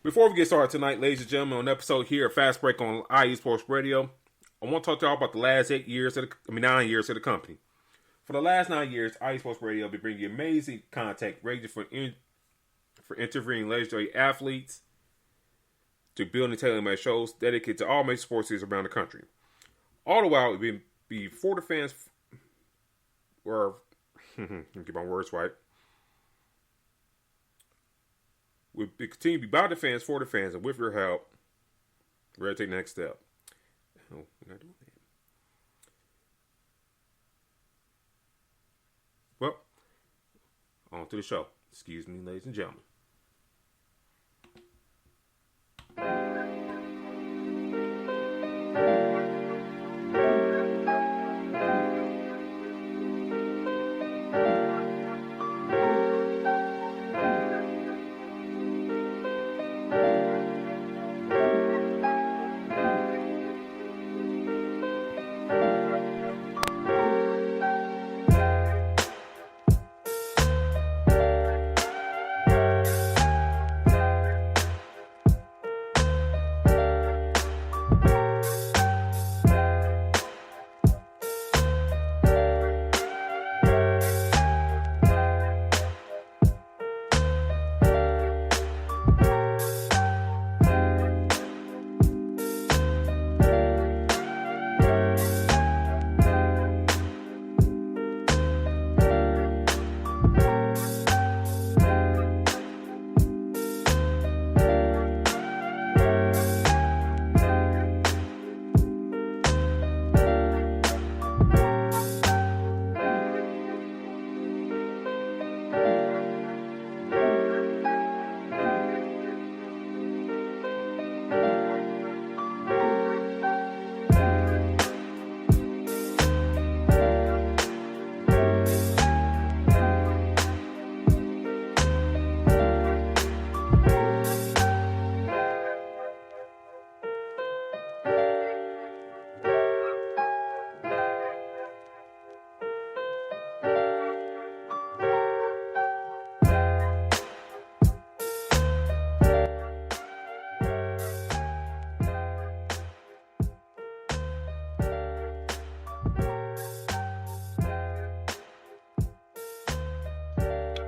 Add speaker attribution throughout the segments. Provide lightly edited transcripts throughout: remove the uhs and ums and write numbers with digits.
Speaker 1: Before we get started tonight, ladies and gentlemen, on an episode here at Fast Break on IE Sports Radio, I want to talk to y'all about the last 9 years of the company. For the last 9 years, IE Sports Radio will be bringing you amazing content ranging for interviewing legendary athletes to building tailor-made shows dedicated to all major sports leagues around the country. All the while, it will be for the fans, or get my words right. We continue to be by the fans, for the fans, and with your help, we're ready to take the next step. Oh, we're not doing that. Well, on to the show. Excuse me, ladies and gentlemen.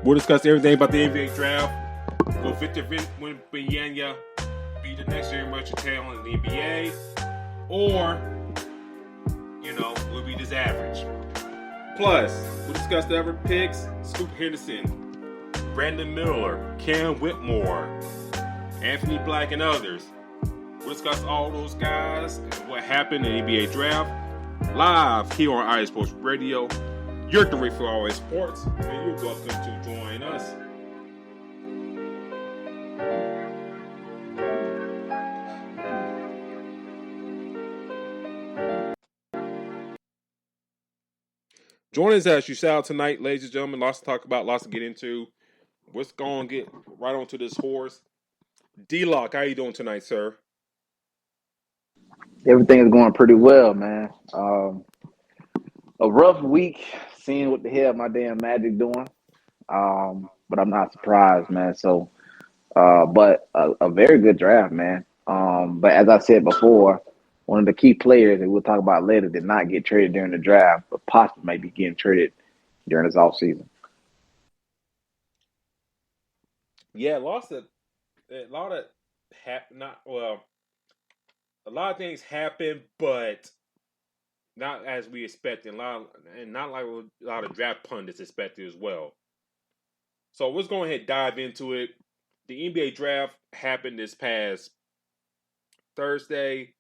Speaker 1: We'll discuss everything about the NBA draft. Will Victor Wembanyama be the next generational talent in the NBA? Or, will be just average? Plus, we'll discuss the other picks: Scoot Henderson, Brandon Miller, Cam Whitmore, Anthony Black, and others. We'll discuss all those guys and what happened in the NBA draft live here on IE Sports Radio. You're the for always sports, and you're welcome to join us. Join us as you shout tonight, ladies and gentlemen. Lots to talk about, lots to get into. Let's go and get right onto this horse. D-Lock, how you doing tonight, sir?
Speaker 2: Everything is going pretty well, man. A rough week, seeing what the hell my damn Magic doing. But I'm not surprised, man. So, but a very good draft, man. But as I said before, one of the key players that we'll talk about later did not get traded during the draft, but possibly may be getting traded during this offseason.
Speaker 1: Yeah, a lot of things happened, but not as we expected, and not like a lot of draft pundits expected as well. So let's go ahead and dive into it. The NBA draft happened this past Thursday.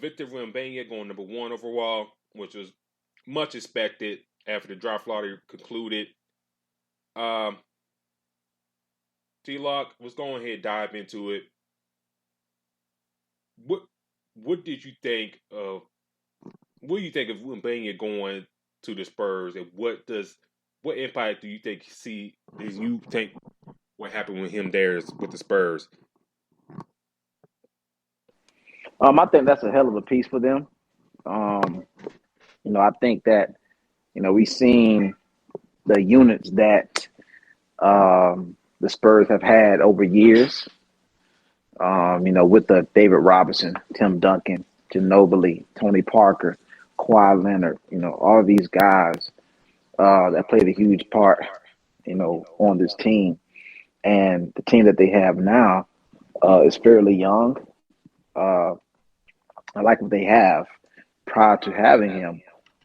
Speaker 1: Victor Wembanyama going number 1 overall, which was much expected after the draft lottery concluded. T-Lock, let's go ahead and dive into it. What did you think of? What do you think of Wembanyama going to the Spurs, and what impact do you think what happened with him there is with the Spurs?
Speaker 2: I think that's a hell of a piece for them. I think that, we've seen the units that the the Spurs have had over years. With the David Robinson, Tim Duncan, Ginobili, Tony Parker, Kawhi Leonard, all of these guys that played a huge part, on this team. And the team that they have now is fairly young. I like what they have prior to having him.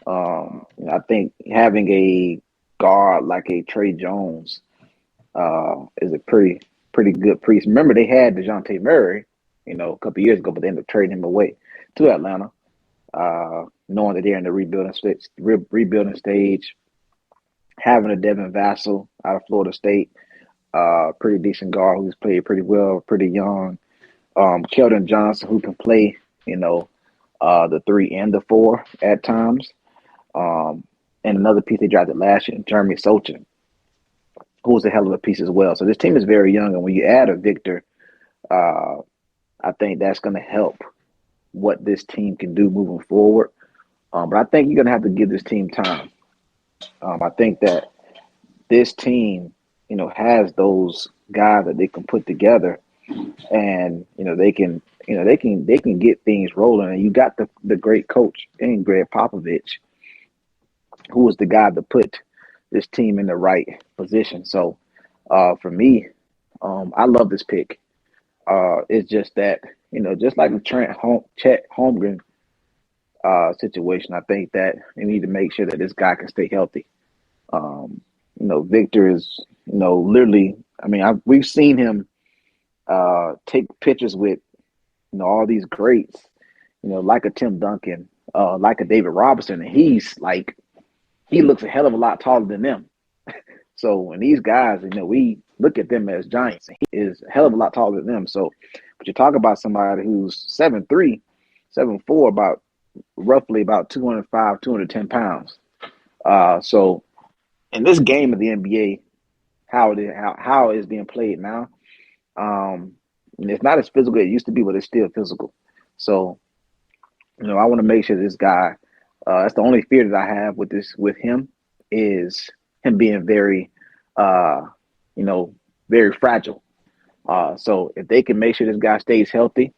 Speaker 2: I think having a guard like a Trey Jones is a pretty good piece. Remember, they had DeJounte Murray, a couple of years ago, but they ended up trading him away to Atlanta, knowing that they're in the rebuilding stage. Having a Devin Vassell out of Florida State, pretty decent guard who's played pretty well, pretty young. Keldon Johnson, who can play, the 3 and the 4 at times. And another piece they drafted last year, Jeremy Sochan, who was a hell of a piece as well. So this team is very young, and when you add a Victor, I think that's going to help what this team can do moving forward. But I think you're going to have to give this team time. I think that this team, has those guys that they can put together, and they can get things rolling. And you got the great coach in Greg Popovich, who was the guy that put this team in the right position. So for me, I love this pick. It's just that, just like the Chet Holmgren situation, I think that they need to make sure that this guy can stay healthy. Victor is, literally, we've seen him take pictures with, all these greats, like a Tim Duncan, like a David Robinson, and he looks a hell of a lot taller than them. So when these guys, we look at them as giants, and he is a hell of a lot taller than them. So, but you talk about somebody who's 7'3", 7'4", roughly about 205, 210 pounds. So in this game of the NBA, how it is being played now, it's not as physical as it used to be, but it's still physical. So, I want to make sure this guy, that's the only fear that I have with him is him being very, very fragile. So if they can make sure this guy stays healthy,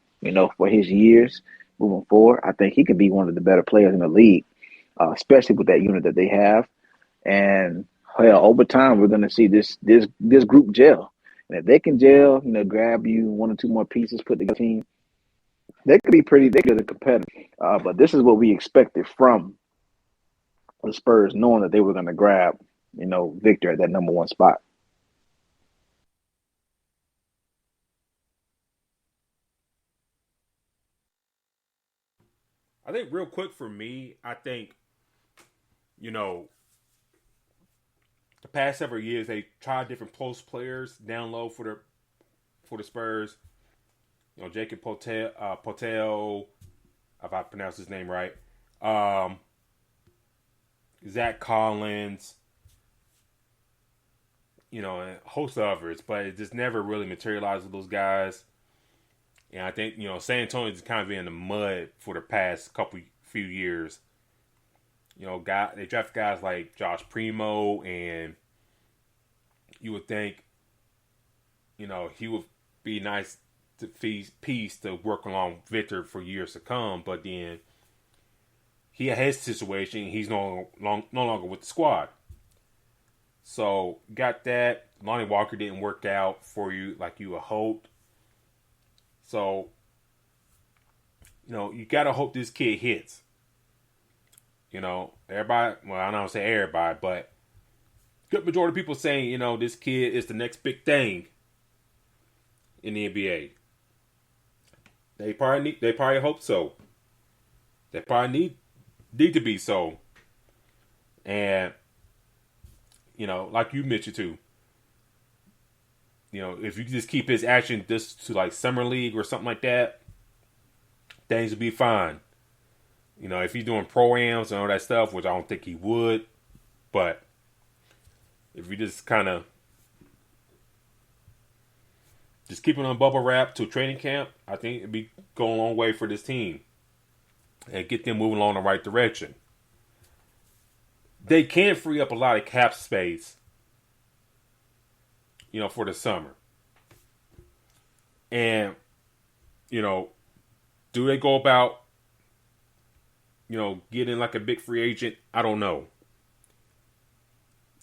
Speaker 2: for his years moving forward, I think he can be one of the better players in the league, especially with that unit that they have. And over time, we're going to see this group gel. And if they can gel, grab you 1 or 2 more pieces, put together a team, they could be pretty good and competitive. But this is what we expected from the Spurs, knowing that they were going to grab, Victor at that number 1 spot.
Speaker 1: I think real quick for me, I think, the past several years they tried different post players down low for the Spurs. Jacob Potel, if I pronounce his name right. Zach Collins, and a host of others, but it just never really materialized with those guys. And I think, San Antonio's kind of been in the mud for the past few years. They draft guys like Josh Primo, and you would think, he would be nice to piece to work along Victor for years to come, but then he had his situation. He's no longer with the squad. So got that. Lonnie Walker didn't work out for you like you would hope. So, you got to hope this kid hits. Everybody, well, I don't say everybody, but good majority of people saying, this kid is the next big thing in the NBA. They probably hope so. They probably need to be so. And, like you mentioned too, if you just keep his action just to like summer league or something like that, things will be fine. If he's doing pro-ams and all that stuff, which I don't think he would, but if you just kind of just keep it on bubble wrap to training camp, I think it'd be going a long way for this team and get them moving along the right direction. They can free up a lot of cap space for the summer. And, do they go about, getting like a big free agent? I don't know.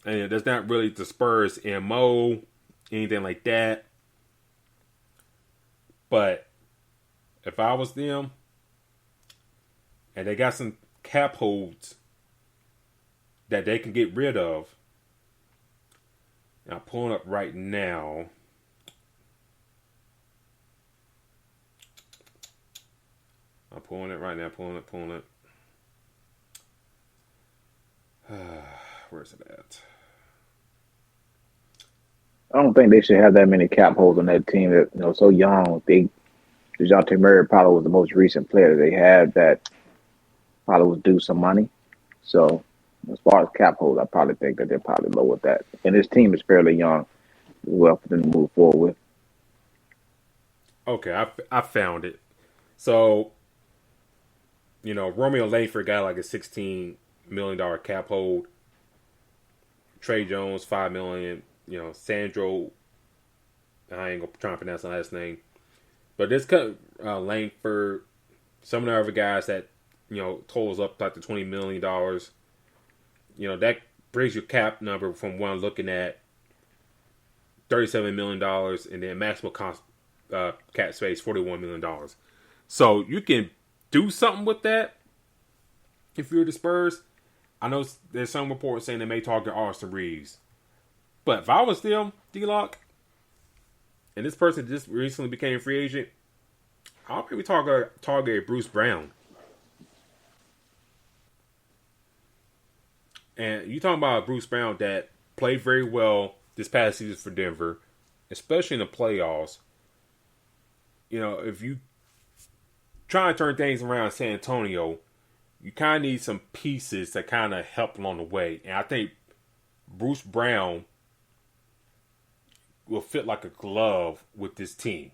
Speaker 1: And that's not really the Spurs MO, anything like that. But if I was them, and they got some cap holds that they can get rid of, and I'm pulling up right now. I'm pulling it right now, pulling it. Where's it at?
Speaker 2: I don't think they should have that many cap holes on that team that, so young. DeJounte Murray probably was the most recent player they had that probably was due some money. So as far as cap holes, I probably think that they're probably low with that. And this team is fairly young as well for them to move forward with.
Speaker 1: Okay, I found it. So, Romeo Langford got like a $16 million cap hold. Trey Jones, $5 million. Sandro, I ain't gonna try to pronounce the last name. But this cut Langford, some of the other guys that, totals up like to $20 million. That brings your cap number from what I'm looking at, $37 million, and then maximum cost, cap space, $41 million. So you can do something with that if you're the Spurs. I know there's some reports saying they may target Austin Reeves. But if I was them, D-Lock, and this person just recently became a free agent, I'll probably target Bruce Brown. And you talking about Bruce Brown that played very well this past season for Denver, especially in the playoffs. If you try to turn things around in San Antonio, you kind of need some pieces that kind of help along the way. And I think Bruce Brown will fit like a glove with this team.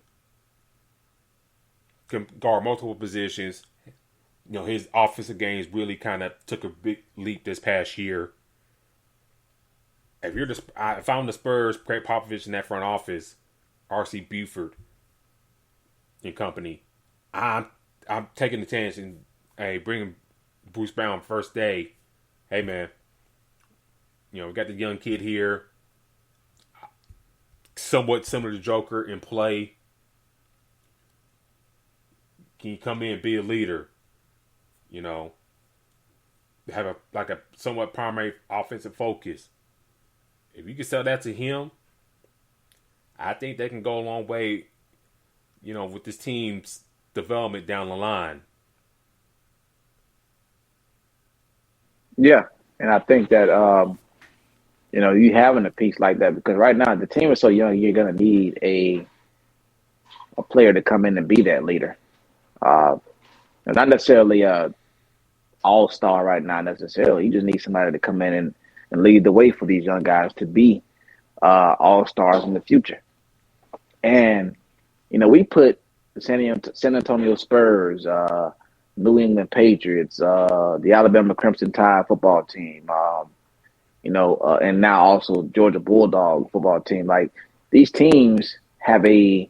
Speaker 1: Can guard multiple positions. His offensive games really kind of took a big leap this past year. If I'm the Spurs, Craig Popovich in that front office, R.C. Buford and company, I'm taking the chance and bringing Bruce Brown first day. Hey man, we got the young kid here, somewhat similar to Joker in play. Can you come in and be a leader? Have a somewhat primary offensive focus. If you can sell that to him, I think they can go a long way, with this team's development down the line.
Speaker 2: Yeah, and I think that you having a piece like that, because right now the team is so young, you're gonna need a player to come in and be that leader. Not necessarily a all-star right now necessarily. You just need somebody to come in and lead the way for these young guys to be all-stars in the future. And we put the San Antonio Spurs, New England Patriots, the Alabama Crimson Tide football team, and now also Georgia Bulldog football team. Like, these teams have a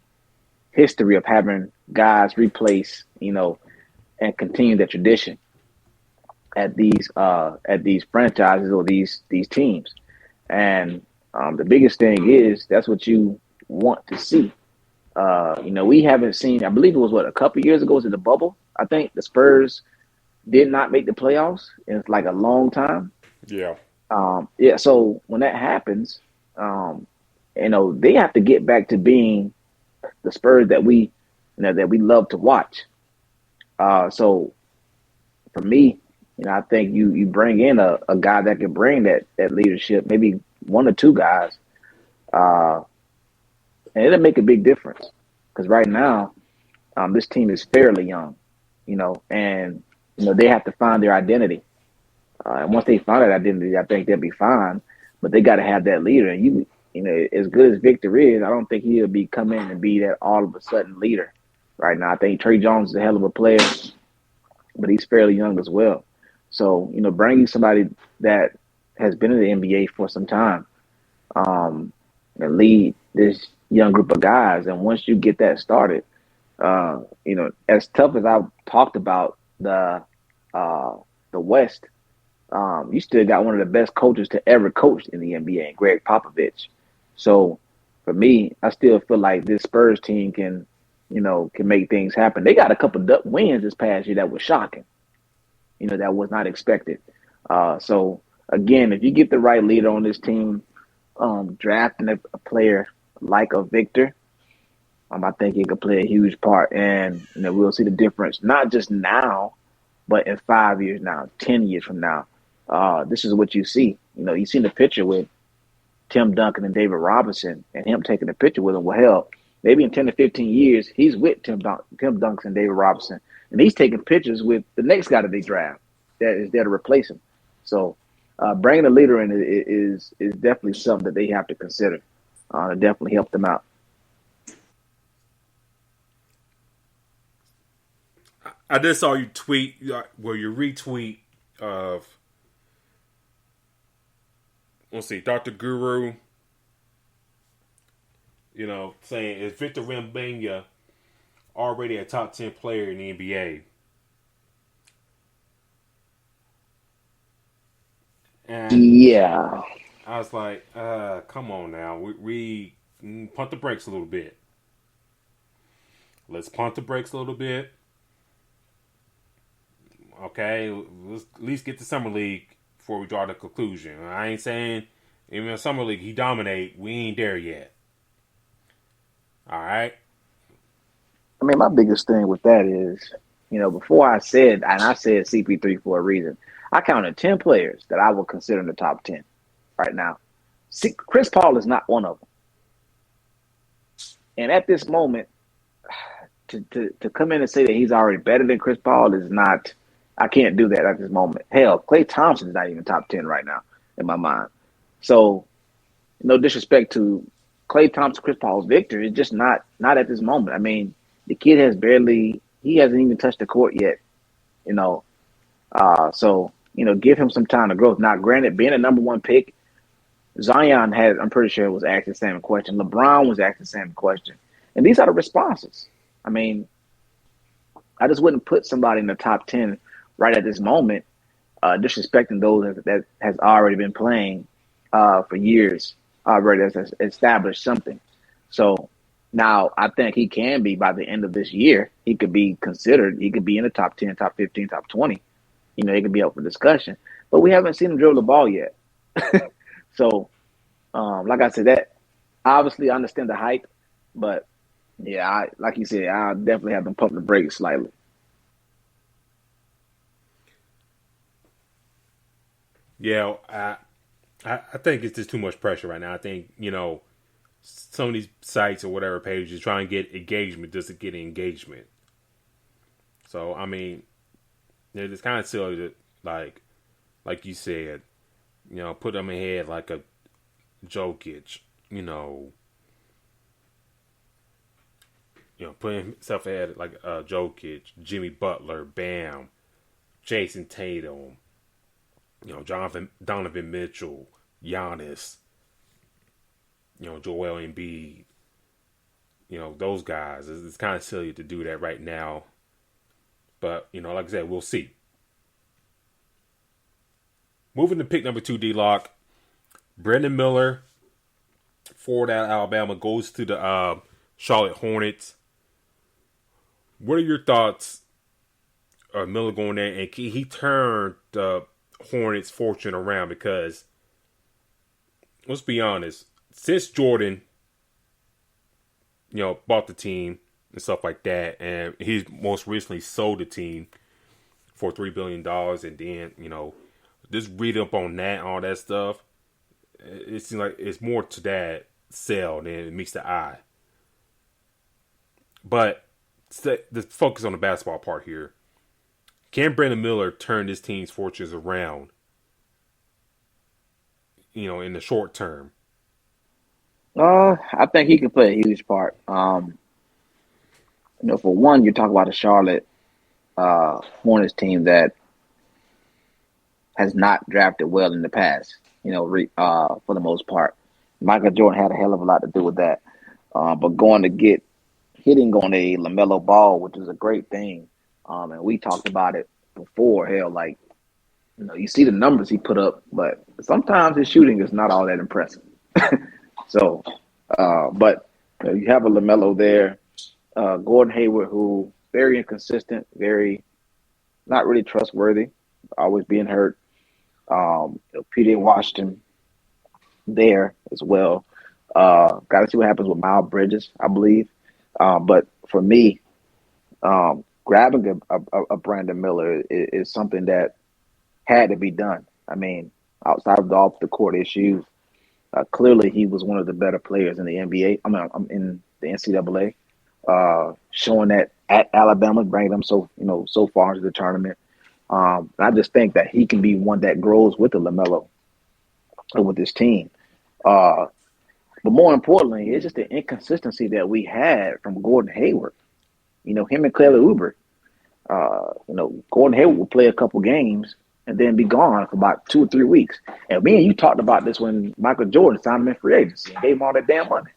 Speaker 2: history of having guys replace, and continue the tradition at these franchises or these teams. And the biggest thing is that's what you want to see. We haven't seen, I believe it was a couple of years ago, was it the bubble? I think the Spurs did not make the playoffs in like a long time.
Speaker 1: Yeah.
Speaker 2: So when that happens, they have to get back to being the Spurs that we love to watch. So for me, I think you bring in a guy that can bring that leadership, maybe one or two guys, and it'll make a big difference. Because right now, this team is fairly young, and they have to find their identity. And once they find that identity, I think they'll be fine. But they got to have that leader. And as good as Victor is, I don't think he'll be come in and be that all of a sudden leader right now. I think Trey Jones is a hell of a player, but he's fairly young as well. So, bringing somebody that has been in the NBA for some time, and lead this young group of guys. And once you get that started, as tough as I've talked about uh, the West, you still got one of the best coaches to ever coach in the NBA, Greg Popovich. So for me, I still feel like this Spurs team can make things happen. They got a couple of wins this past year that was shocking. That was not expected. So again, if you get the right leader on this team, drafting a player like a Victor, I think he could play a huge part, and we'll see the difference not just now, but in 5 years now, 10 years from now. This is what you see. You seen the picture with Tim Duncan and David Robinson, and him taking a picture with him. Well, hell, maybe in 10 to 15 years, he's with Tim Duncan and David Robinson, and he's taking pictures with the next guy that they draft that is there to replace him. So bringing a leader in is definitely something that they have to consider to definitely help them out.
Speaker 1: I just saw you tweet, your retweet of, let's see, Dr. Guru, saying, is Victor Wembanyama already a top 10 player in the NBA? And
Speaker 2: yeah,
Speaker 1: I was like, come on now. We punt the brakes a little bit. Let's punt the brakes a little bit. Okay, let's at least get to Summer League before we draw the conclusion. I ain't saying even in Summer League he dominate. We ain't there yet. All right.
Speaker 2: I mean, my biggest thing with that is, before I said CP3 for a reason, I counted 10 players that I would consider in the top 10 right now. Chris Paul is not one of them. And at this moment, to come in and say that he's already better than Chris Paul is not. I can't do that at this moment. Hell, Klay Thompson is not even top 10 right now in my mind. So, no disrespect to Klay Thompson, Chris Paul's Victor. It's just not at this moment. I mean, the kid hasn't even touched the court yet, So, give him some time to grow. Now, granted, being a number one pick, Zion I'm pretty sure, was asked the same question. LeBron was asked the same question. And these are the responses. I mean, I just wouldn't put somebody in the top 10 right at this moment, disrespecting those that has already been playing for years, already has established something. So now I think he can be, by the end of this year, he could be considered. He could be in the top 10, top 15, top 20. He could be up for discussion. But we haven't seen him dribble the ball yet. So, like I said, that obviously I understand the hype, but yeah, like you said, I definitely have to pump the brakes slightly.
Speaker 1: Yeah, I think it's just too much pressure right now. I think, some of these sites or whatever pages try and get engagement just to get engagement. So, I mean, it's kind of silly to, like you said, put them ahead like a Jokic, putting himself ahead like Jokic, Jimmy Butler, Bam, Jason Tatum, Donovan Mitchell, Giannis, Joel Embiid, those guys. It's kind of silly to do that right now. But, like I said, we'll see. Moving to pick number 2, D-Lock. Brandon Miller, forward out of Alabama, goes to the Charlotte Hornets. What are your thoughts of Miller going there? And he turned the Hornets' fortune around because, let's be honest, since Jordan, bought the team and stuff like that, and he most recently sold the team for $3 billion, and then, just read up on that, all that stuff, it seems like it's more to that sell than it meets the eye. But the focus on the basketball part here. Can Brandon Miller turn this team's fortunes around, in the short term?
Speaker 2: I think he can play a huge part. For one, you're talking about a Charlotte Hornets team that has not drafted well in the past, for the most part. Michael Jordan had a hell of a lot to do with that. But going to get hitting on a LaMelo Ball, which is a great thing. And we talked about it before. Hell, like, you see the numbers he put up, but sometimes his shooting is not all that impressive. So, but you have a LaMelo there, Gordon Hayward, who very inconsistent, very not really trustworthy, always being hurt. P.J. Washington there as well. Got to see what happens with Miles Bridges, I believe. But for me, grabbing a Brandon Miller is something that had to be done. I mean, outside of the off the court issues, clearly he was one of the better players in the NBA. I'm in the NCAA, showing that at Alabama, bringing them so far into the tournament. I just think that he can be one that grows with the LaMelo with this team. But more importantly, it's just the inconsistency that we had from Gordon Hayward. Him and Kelly Oubre. Gordon Hayward will play a couple games and then be gone for about 2 or 3 weeks. And me and you talked about this when Michael Jordan signed him in free agency and gave him all that damn money.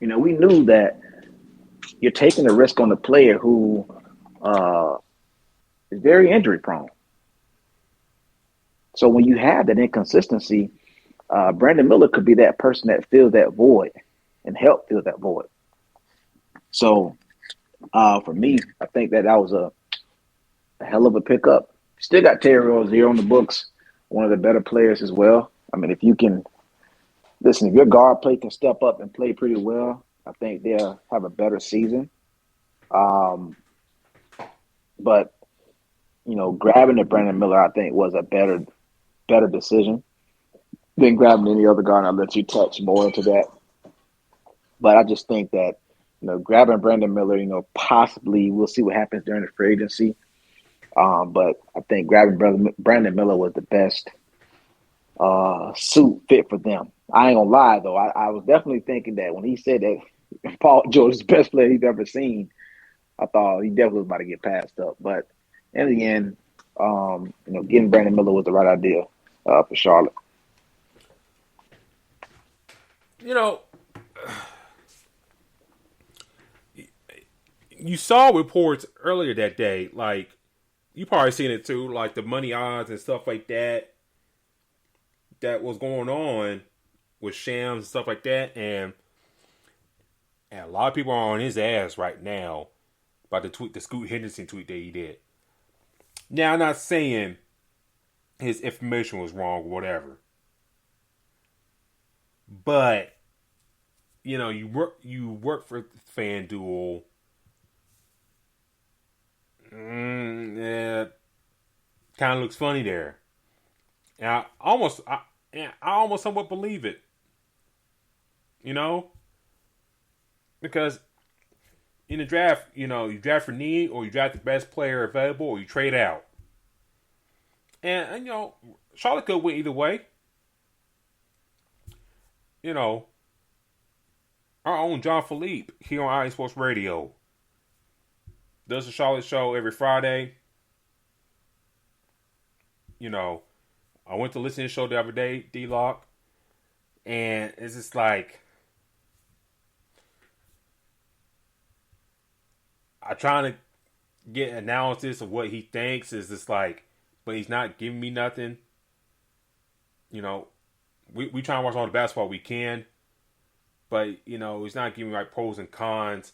Speaker 2: We knew that you're taking a risk on the player who is very injury prone. So when you have that inconsistency, Brandon Miller could be that person that fills that void and help fill that void. So for me, I think that was a hell of a pickup. Still got Terry Rozier on the books, one of the better players as well. I mean, if your guard play can step up and play pretty well, I think they'll have a better season. But grabbing the Brandon Miller, I think, was a better decision than grabbing any other guard. I'll let you touch more into that. But I just think that, grabbing Brandon Miller, possibly we'll see what happens during the free agency. But I think grabbing Brandon Miller was the best suit fit for them. I ain't gonna lie though, I was definitely thinking that when he said that Paul George is the best player he's ever seen, I thought he definitely was about to get passed up. But in the end, getting Brandon Miller was the right idea for Charlotte.
Speaker 1: You saw reports earlier that day, like, you probably seen it too, like the money odds and stuff like that was going on with Shams and stuff like that, and a lot of people are on his ass right now about the Scoot Henderson tweet that he did. Now, I'm not saying his information was wrong or whatever, but you work for FanDuel. Kind of looks funny there. And I almost somewhat believe it. Because in the draft, you draft for need, or you draft the best player available, or you trade out. And Charlotte could win either way. Our own John Philippe here on IE Sports Radio does a Charlotte show every Friday. I went to listen to the show the other day, D-Lock, and it's just like, I'm trying to get analysis of what he thinks. Is just like, but he's not giving me nothing. We try and watch all the basketball we can, but he's not giving me like pros and cons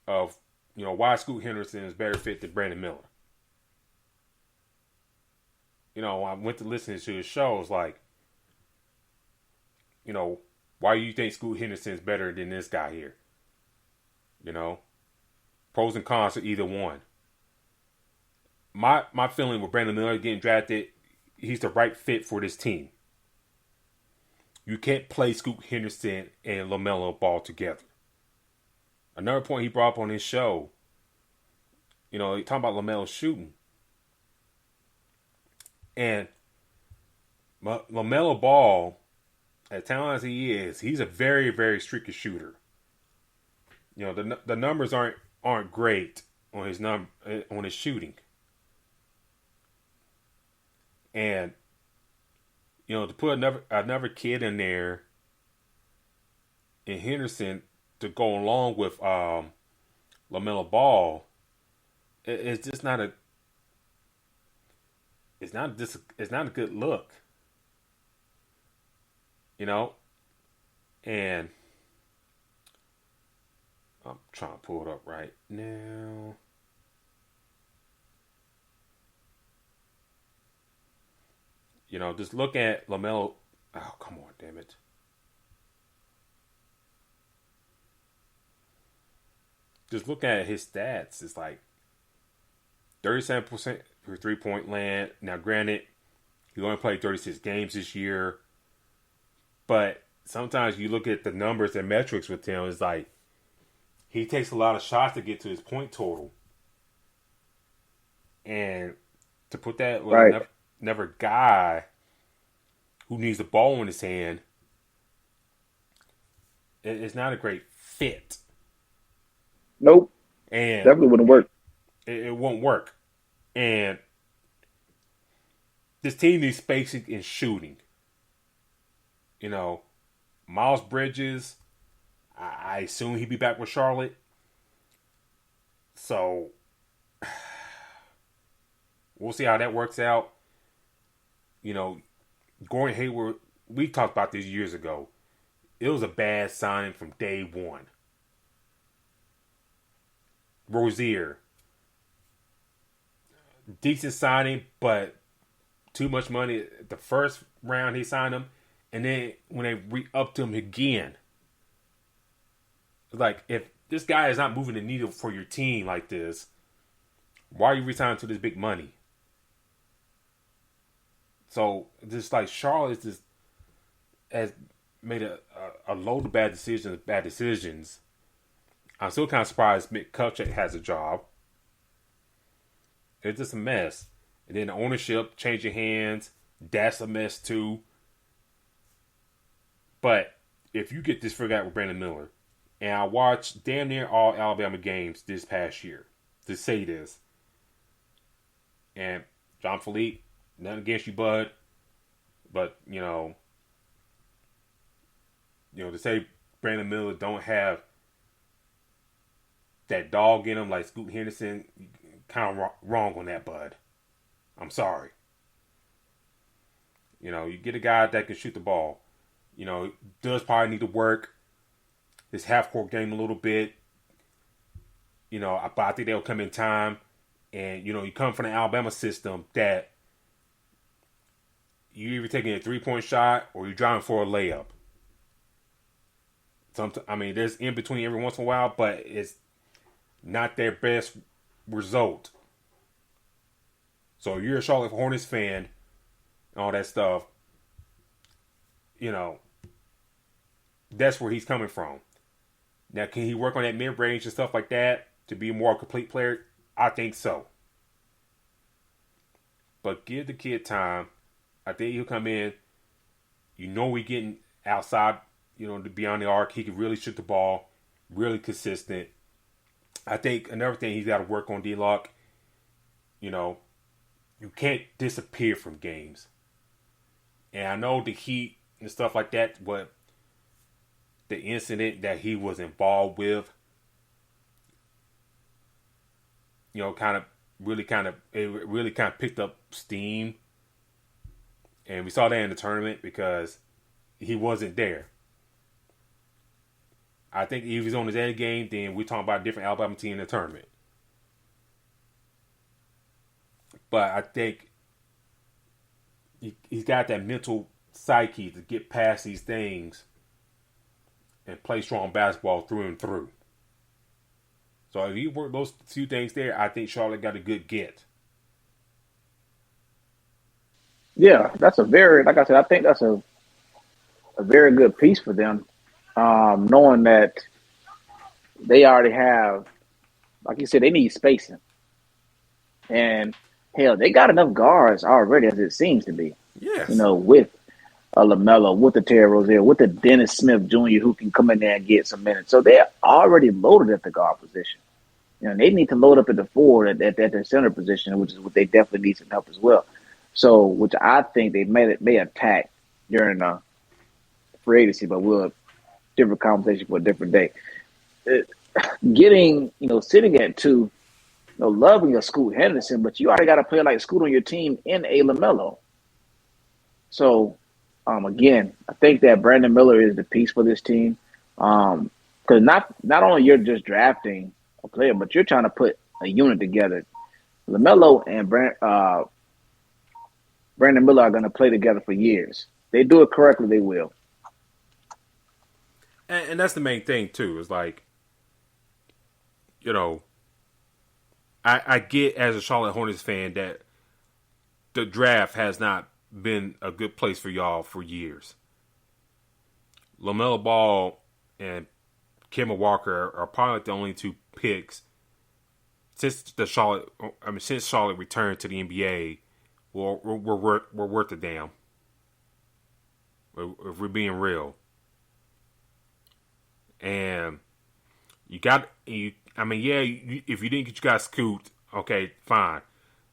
Speaker 1: of why Scoot Henderson is better fit than Brandon Miller. I went to listen to his show. It's like, why do you think Scoot Henderson is better than this guy here? Pros and cons of either one. My feeling with Brandon Miller getting drafted, he's the right fit for this team. You can't play Scoot Henderson and LaMelo Ball together. Another point he brought up on his show, he talking about LaMelo shooting. And LaMelo Ball, as talented as he is, he's a very, very streaky shooter. The numbers aren't great on his shooting. And To put another kid in there in Henderson to go along with LaMelo Ball, it's just not a it's not a good look, and I'm trying to pull it up right now. Just look at LaMelo. Oh, come on, damn it. Just look at his stats. It's like 37% for 3-point land. Now, granted, he only played 36 games this year. But sometimes you look at the numbers and metrics with him, it's like he takes a lot of shots to get to his point total. And to put that with another guy who needs the ball in his hand, it's not a great fit.
Speaker 2: Nope.
Speaker 1: And
Speaker 2: definitely wouldn't work.
Speaker 1: It won't work. And this team needs spacing and shooting. Miles Bridges, I assume he'd be back with Charlotte. So we'll see how that works out. Gordon Hayward, we talked about this years ago. It was a bad signing from day one. Rozier, decent signing, but too much money. The first round he signed him, and then when they re-upped him again, like, if this guy is not moving the needle for your team like this, why are you resigning to this big money? So, just like Charlotte just has made a load of bad decisions. I'm still kind of surprised Mick Kupchak has a job. It's just a mess. And then the ownership changing hands, that's a mess too. But if you get this figured out with Brandon Miller, and I watched damn near all Alabama games this past year to say this, and John Philippe, nothing against you, bud, but to say Brandon Miller don't have that dog in him like Scoot Henderson, kind of wrong on that, bud. I'm sorry. You get a guy that can shoot the ball. Does probably need to work his half-court game a little bit. But I think they'll come in time. And, you come from the Alabama system that you're either taking a three-point shot or you're driving for a layup. There's in between every once in a while, but it's not their best result. So if you're a Charlotte Hornets fan and all that stuff, that's where he's coming from. Now, can he work on that mid-range and stuff like that to be a more complete player? I think so. But give the kid time. I think he'll come in. We're getting outside, to beyond the arc. He can really shoot the ball, really consistent. I think another thing he's got to work on, D-Lock, you can't disappear from games. And I know the Heat and stuff like that, what the incident that he was involved with, it really kind of picked up steam. And we saw that in the tournament because he wasn't there. I think if he was on his A game, then we're talking about a different Alabama team in the tournament. But I think he's got that mental psyche to get past these things and play strong basketball through and through. So if you work those two things there, I think Charlotte got a good get.
Speaker 2: Yeah, that's like I said, I think that's a very good piece for them. Knowing that they already have, like you said, they need spacing. And hell, they got enough guards already as it seems to be.
Speaker 1: Yes.
Speaker 2: With LaMelo, with the Terry Rozier, with the Dennis Smith Jr. who can come in there and get some minutes. So they're already loaded at the guard position. They need to load up at the forward at their center position, which is what they definitely need some help as well. So, which I think they may attack during free agency, but we'll different conversation for a different day. Getting, sitting at 2, loving a Scoot Henderson, but you already got a player like Scoot on your team in a LaMelo. So, again, I think that Brandon Miller is the piece for this team. Because not only you're just drafting a player, but you're trying to put a unit together. LaMelo and Brandon Miller are going to play together for years. They do it correctly, they will.
Speaker 1: And that's the main thing, too, is like, I get as a Charlotte Hornets fan that the draft has not been a good place for y'all for years. LaMelo Ball and Kemba Walker are probably the only 2 picks since Charlotte returned to the NBA. Well, we're worth a damn. If we're being real. And if you didn't get you guys Scoot, okay, fine.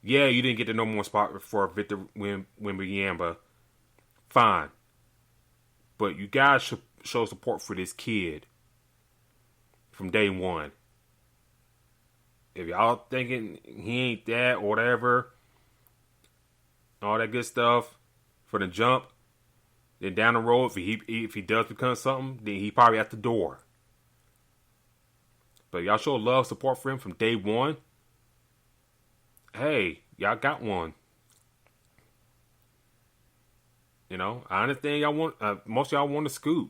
Speaker 1: Yeah, you didn't get the number 1 spot for Victor Wembanyama, fine. But you guys should show support for this kid from day one. If y'all thinking he ain't that or whatever, all that good stuff for the jump, then down the road, if he does become something, then he probably at the door. But y'all show love, support for him from day one. Hey, y'all got one. I understand y'all want most of y'all want to Scoot.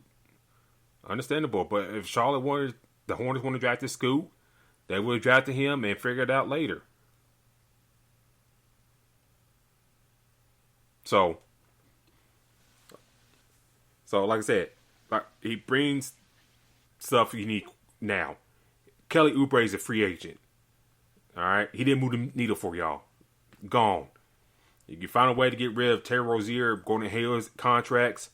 Speaker 1: Understandable, but if the Hornets want to draft this Scoot, they would have drafted him and figured it out later. So like I said, he brings stuff you need now. Kelly Oubre is a free agent. All right, he didn't move the needle for y'all. Gone. If you find a way to get rid of Terry Rozier, Gordon Hayward's contracts,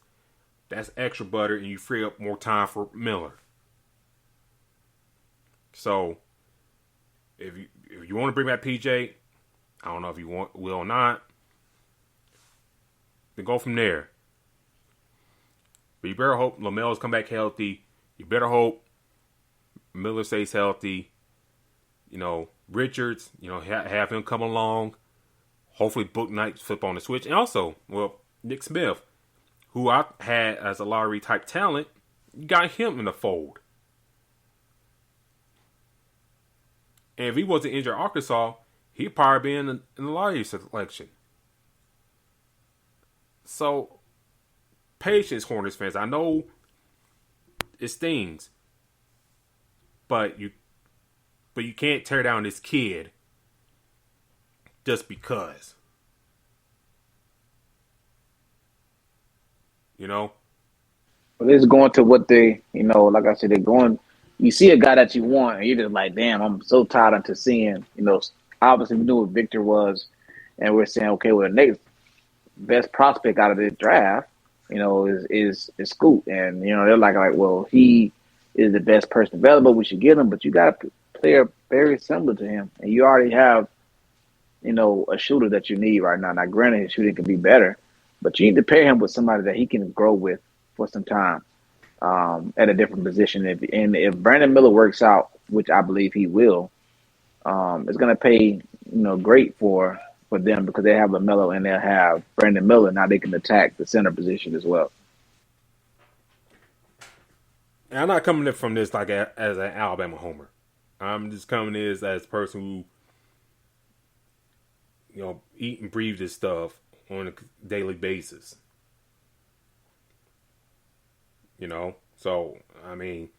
Speaker 1: that's extra butter, and you free up more time for Miller. So, if you want to bring back PJ, I don't know if you will or not. Then go from there. But you better hope LaMelo's come back healthy. You better hope Miller stays healthy. Richards, have him come along. Hopefully book night flip on the switch. And also, Nick Smith, who I had as a lottery type talent, you got him in the fold. And if he wasn't injured at Arkansas, he'd probably be in the lottery selection. So, patience, Hornets fans. I know it stings. But you can't tear down this kid just because.
Speaker 2: Well, it's going to what they, like I said, they're going. You see a guy that you want, and you're just like, damn, I'm so tired of seeing, obviously we knew what Victor was, and we're saying, okay, well, the next best prospect out of this draft, is Scoot. And, they're like, well, he is the best person available. We should get him, but you got a player very similar to him, and you already have, a shooter that you need right now. Now, granted, his shooting can be better, but you need to pair him with somebody that he can grow with for some time at a different position. If Brandon Miller works out, which I believe he will, it's going to pay, great for them because they have LaMelo and they'll have Brandon Miller. Now they can attack the center position as well.
Speaker 1: And I'm not coming from this like as an Alabama homer. I'm just coming as a person who, eat and breathe this stuff on a daily basis. So, I mean,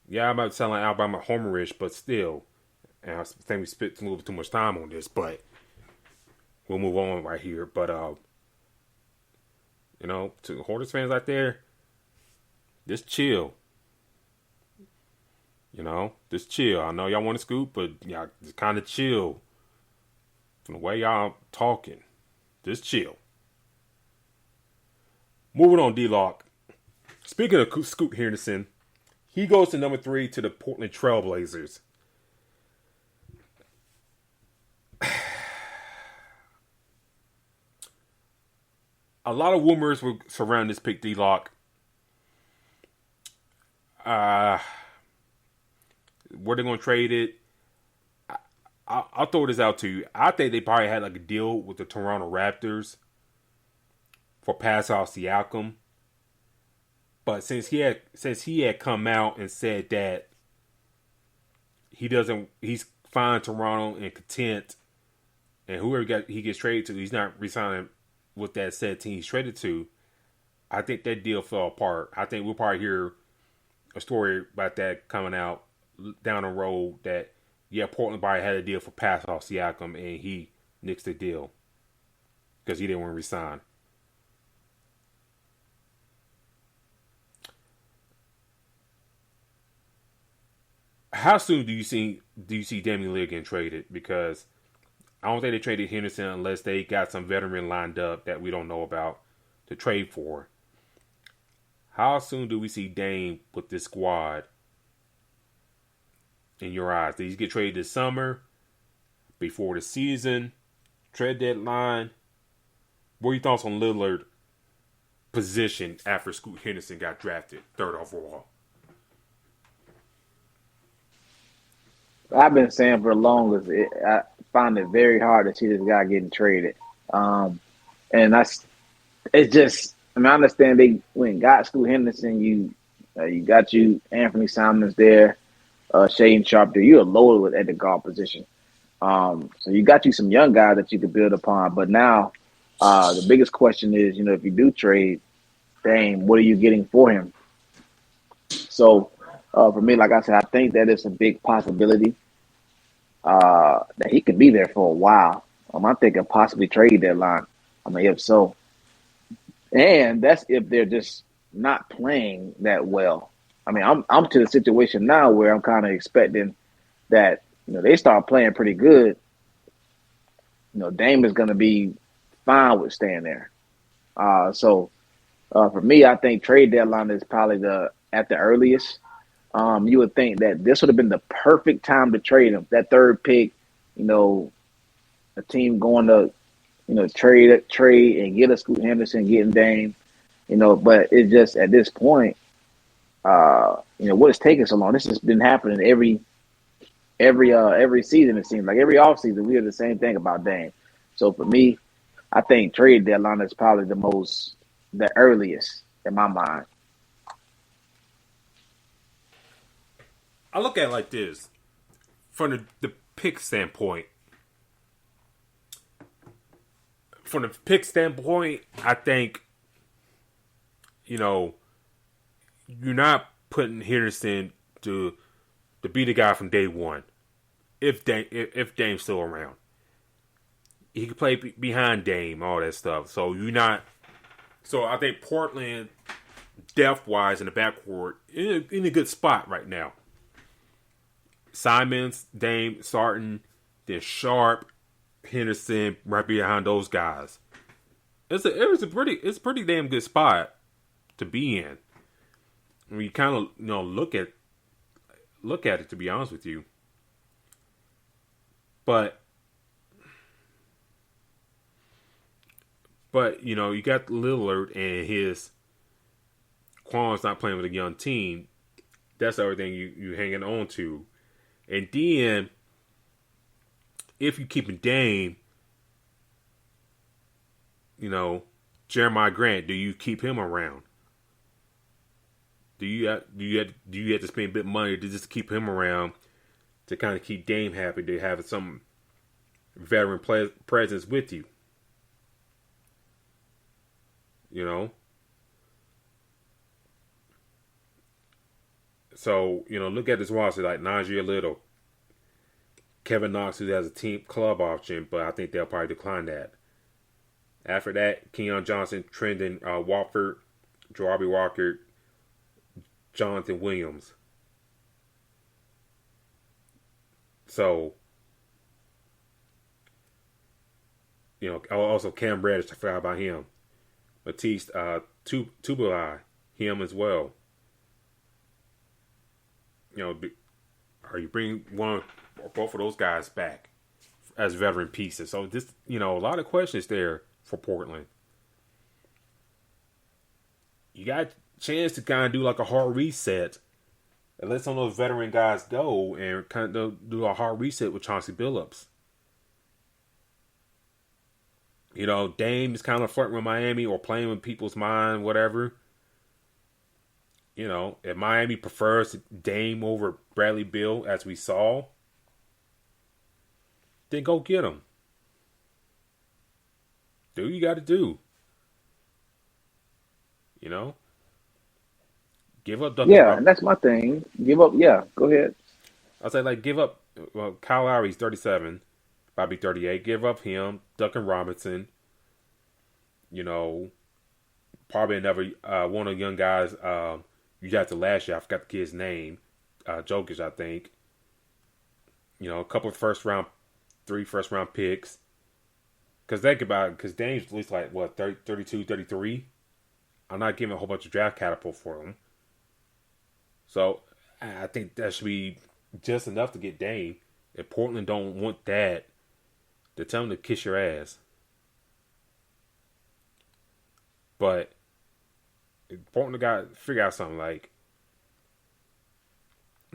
Speaker 1: yeah, I'm about to sound like Alabama homerish, but still, and I think we spent a little bit too much time on this, but we'll move on right here. But, to the Hornets fans out there, just chill. Just chill. I know y'all want to scoop, but y'all just kind of chill. From the way y'all talking, just chill. Moving on, D-Lock. Speaking of Scoot Henderson, he goes to number 3 to the Portland Trailblazers. a lot of rumors will surround this pick, D-Lock. Where they're going to trade it, I'll throw this out to you. I think they probably had like a deal with the Toronto Raptors for Pascal Siakam. But since he had come out and said that he's fine Toronto and content, and whoever he gets traded to, he's not resigning with that said team he's traded to. I think that deal fell apart. I think we'll probably hear a story about that coming out down the road that, yeah, Portland probably had a deal for Pascal Siakam and he nixed the deal because he didn't want to resign. How soon do you see Damian Lillard getting traded? Because I don't think they traded Henderson unless they got some veteran lined up that we don't know about to trade for. How soon do we see Dame with this squad in your eyes? Did he get traded this summer, before the season, trade deadline? What are your thoughts on Lillard position after Scoot Henderson got drafted 3rd overall?
Speaker 2: I've been saying for the longest, I find it very hard to see this guy getting traded. And it's just, I understand they went and got Scoot Henderson. You got Anthony Simons there, Shaden Sharp there. You're loaded at the guard position. So you got some young guys that you could build upon. But now the biggest question is, if you do trade Dame, what are you getting for him? So for me, like I said, I think that it's a big possibility that he could be there for a while. I'm thinking possibly trade deadline. If so. And that's if they're just not playing that well. I'm to the situation now where I'm kind of expecting that, they start playing pretty good. Dame is going to be fine with staying there. So for me, I think trade deadline is probably at the earliest. You would think that this would have been the perfect time to trade him. That 3rd pick, a team going to, trade and get a Scoot Henderson, getting Dame, but it's just at this point, what is taking so long? This has been happening every season. It seems like every offseason we hear the same thing about Dame. So for me, I think trade deadline is probably the earliest in my mind.
Speaker 1: I look at it like this. From the pick standpoint. I think, you're not putting Henderson to be the guy from day one. If Dame's still around. He can play behind Dame, all that stuff. So you're not. So I think Portland, depth-wise in the backcourt, in a good spot right now. Simons, Dame, Sarton, then Sharp, Henderson, right behind those guys. It's a pretty damn good spot to be in. You kind of look at it, to be honest with you. But you got Lillard and his qualms not playing with a young team. That's everything you hanging on to. And then, if you keep a Dame, Jeremiah Grant, do you keep him around? Do you have to spend a bit of money to just keep him around to kind of keep Dame happy, to have some veteran presence with you? So, look at this roster like Najee Little, Kevin Knox, who has a team club option, but I think they'll probably decline that. After that, Keon Johnson, Trendon Watford, Jarabi Walker, Jonathan Williams. So, also Cam Reddish, I forgot about him. Matisse Tubulai, him as well. Are you bringing one or both of those guys back as veteran pieces? So this, a lot of questions there for Portland. you got a chance to kind of do like a hard reset and let some of those veteran guys go and kind of do a hard reset with Chauncey Billups. You know, Dame is kind of flirting with Miami or playing with people's mind, whatever. You know, if Miami prefers Dame over Bradley Beal, as we saw, then go get him. Do what you got to do. You know? Give up Duncan
Speaker 2: Yeah, and that's my thing. Give up. Yeah, go ahead.
Speaker 1: I'll say, like, give up. Well, Kyle Lowry's 37, Bobby 38. Give up him, Duncan Robinson. You know, probably another one of the young guys you got to last year. I forgot the kid's name. Jokic, I think. You know, a couple of three first round picks. Because think about it, because Dame's at least like, what, 30, 32, 33? I'm not giving a whole bunch of draft capital for him. So, I think that should be just enough to get Dame. If Portland don't want that, then tell them to kiss your ass. But Portland got to figure out something. Like,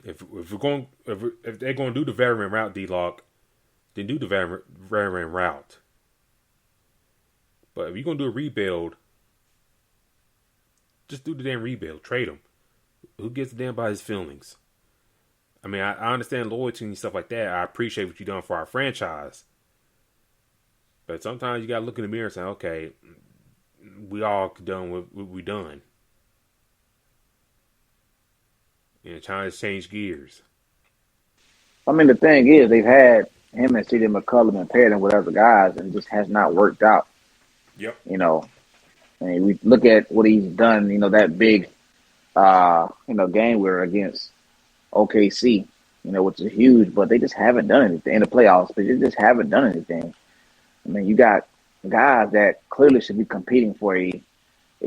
Speaker 1: if they're going to do the veteran route, D-Lock, then do the veteran route. But if you're going to do a rebuild, just do the damn rebuild. Trade him. Who gives a damn about his feelings? I mean, I understand loyalty and stuff like that. I appreciate what you've done for our franchise. But sometimes you got to look in the mirror and say, okay, we all done what we done. And trying to change gears.
Speaker 2: I mean, the thing is, they've had him and C.J. McCollum and paired him with other guys, and it just has not worked out.
Speaker 1: Yep.
Speaker 2: You know, I mean, we look at what he's done. You know, that big, game winner against OKC. You know, which is huge, but they just haven't done anything in the playoffs. But they just haven't done anything. I mean, you got guys that clearly should be competing for a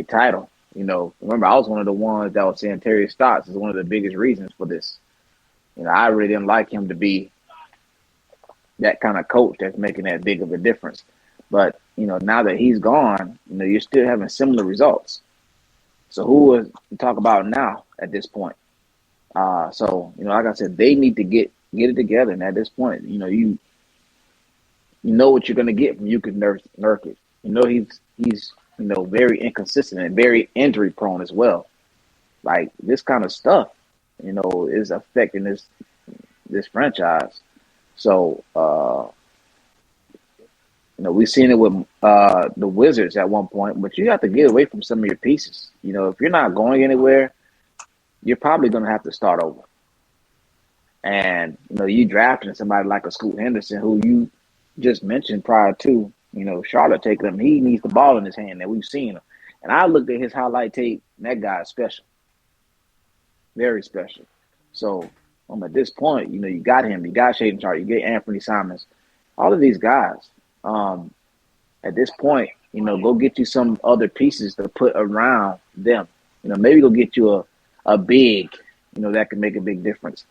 Speaker 2: title. You know, remember, I was one of the ones that was saying Terry Stotts is one of the biggest reasons for this. You know, I really didn't like him to be that kind of coach that's making that big of a difference. But, you know, now that he's gone, you know, you're still having similar results. So who is to talk about now at this point? So, you know, like I said, they need to get it together. And at this point, you know, you know what you're going to get from Yusuf Nurkic. You know he's you know, very inconsistent and very injury prone as well. Like, this kind of stuff, you know, is affecting this franchise. So, you know, we've seen it with the Wizards at one point, but you have to get away from some of your pieces. You know, if you're not going anywhere, you're probably going to have to start over. And, you know, you drafting somebody like a Scoot Henderson, who you just mentioned prior to, you know, Charlotte taking him. He needs the ball in his hand, and we've seen him. And I looked at his highlight tape, and that guy is special. Very special. So, at this point, you know, you got him. You got Shaden Sharp. You get Anthony Simons. All of these guys. At this point, you know, go get you some other pieces to put around them. You know, maybe go get you a big, you know, that can make a big difference.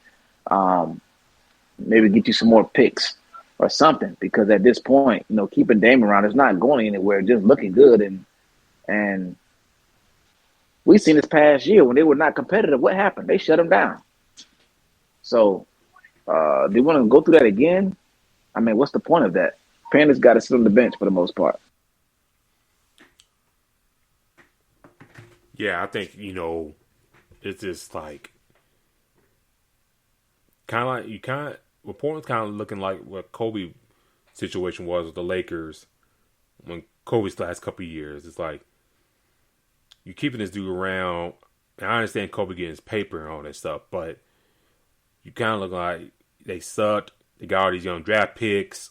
Speaker 2: Maybe get you some more picks or something, because at this point, you know, keeping Dame around is not going anywhere, just looking good. And we've seen this past year when they were not competitive, what happened? They shut them down. So, do you want to go through that again? I mean, what's the point of that? Panthers got to sit on the bench for the most part.
Speaker 1: Yeah, I think, you know, it's just like Portland's kind of looking like what Kobe situation was with the Lakers when Kobe's last couple of years. It's like you're keeping this dude around. And I understand Kobe getting his paper and all that stuff, but you kind of look like they sucked. They got all these young draft picks,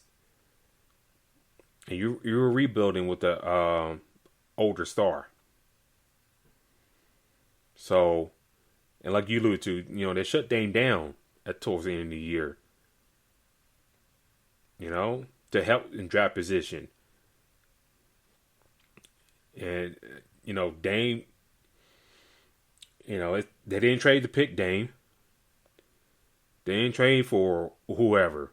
Speaker 1: and you're rebuilding with the older star. So, and like you alluded to, you know, they shut Dame down towards the end of the year, you know, to help in draft position. And, you know, Dame, you know, they didn't trade to pick Dame. They didn't trade for whoever.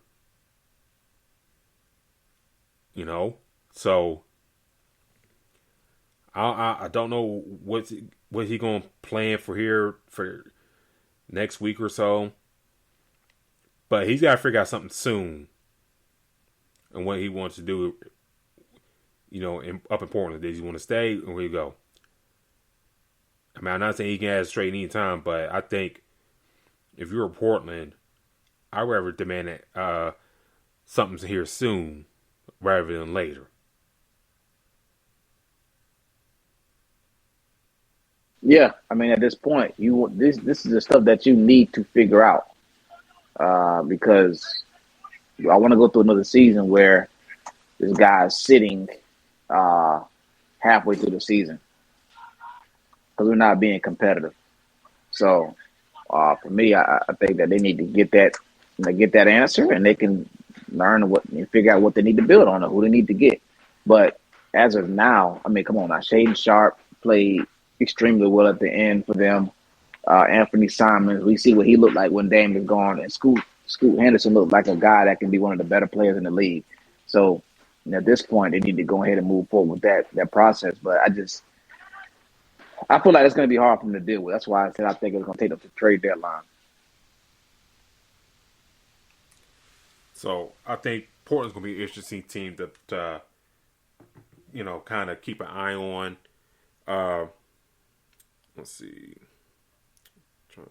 Speaker 1: You know? So, I don't know what he gonna plan for here for next week or so, but he's got to figure out something soon and what he wants to do. Up in Portland, does he want to stay or where he go? I mean, I'm not saying he can ask straight anytime, but I think if you're Portland, I'd rather demand that something's here soon rather than later.
Speaker 2: Yeah, I mean, at this point, this is the stuff that you need to figure out because I want to go through another season where this guy's sitting halfway through the season because we're not being competitive. So for me, I think that they need to get that answer, and they can learn and figure out what they need to build on or who they need to get. But as of now, I mean, come on now, Shaden Sharp played extremely well at the end for them. Anthony Simons, we see what he looked like when Dame is gone, and Scoot Henderson looked like a guy that can be one of the better players in the league. So at this point, they need to go ahead and move forward with that process. But I feel like it's going to be hard for them to deal with. That's why I said I think it's going to take them to trade deadline.
Speaker 1: So I think Portland's going to be an interesting team that kind of keep an eye on. Let's see. Come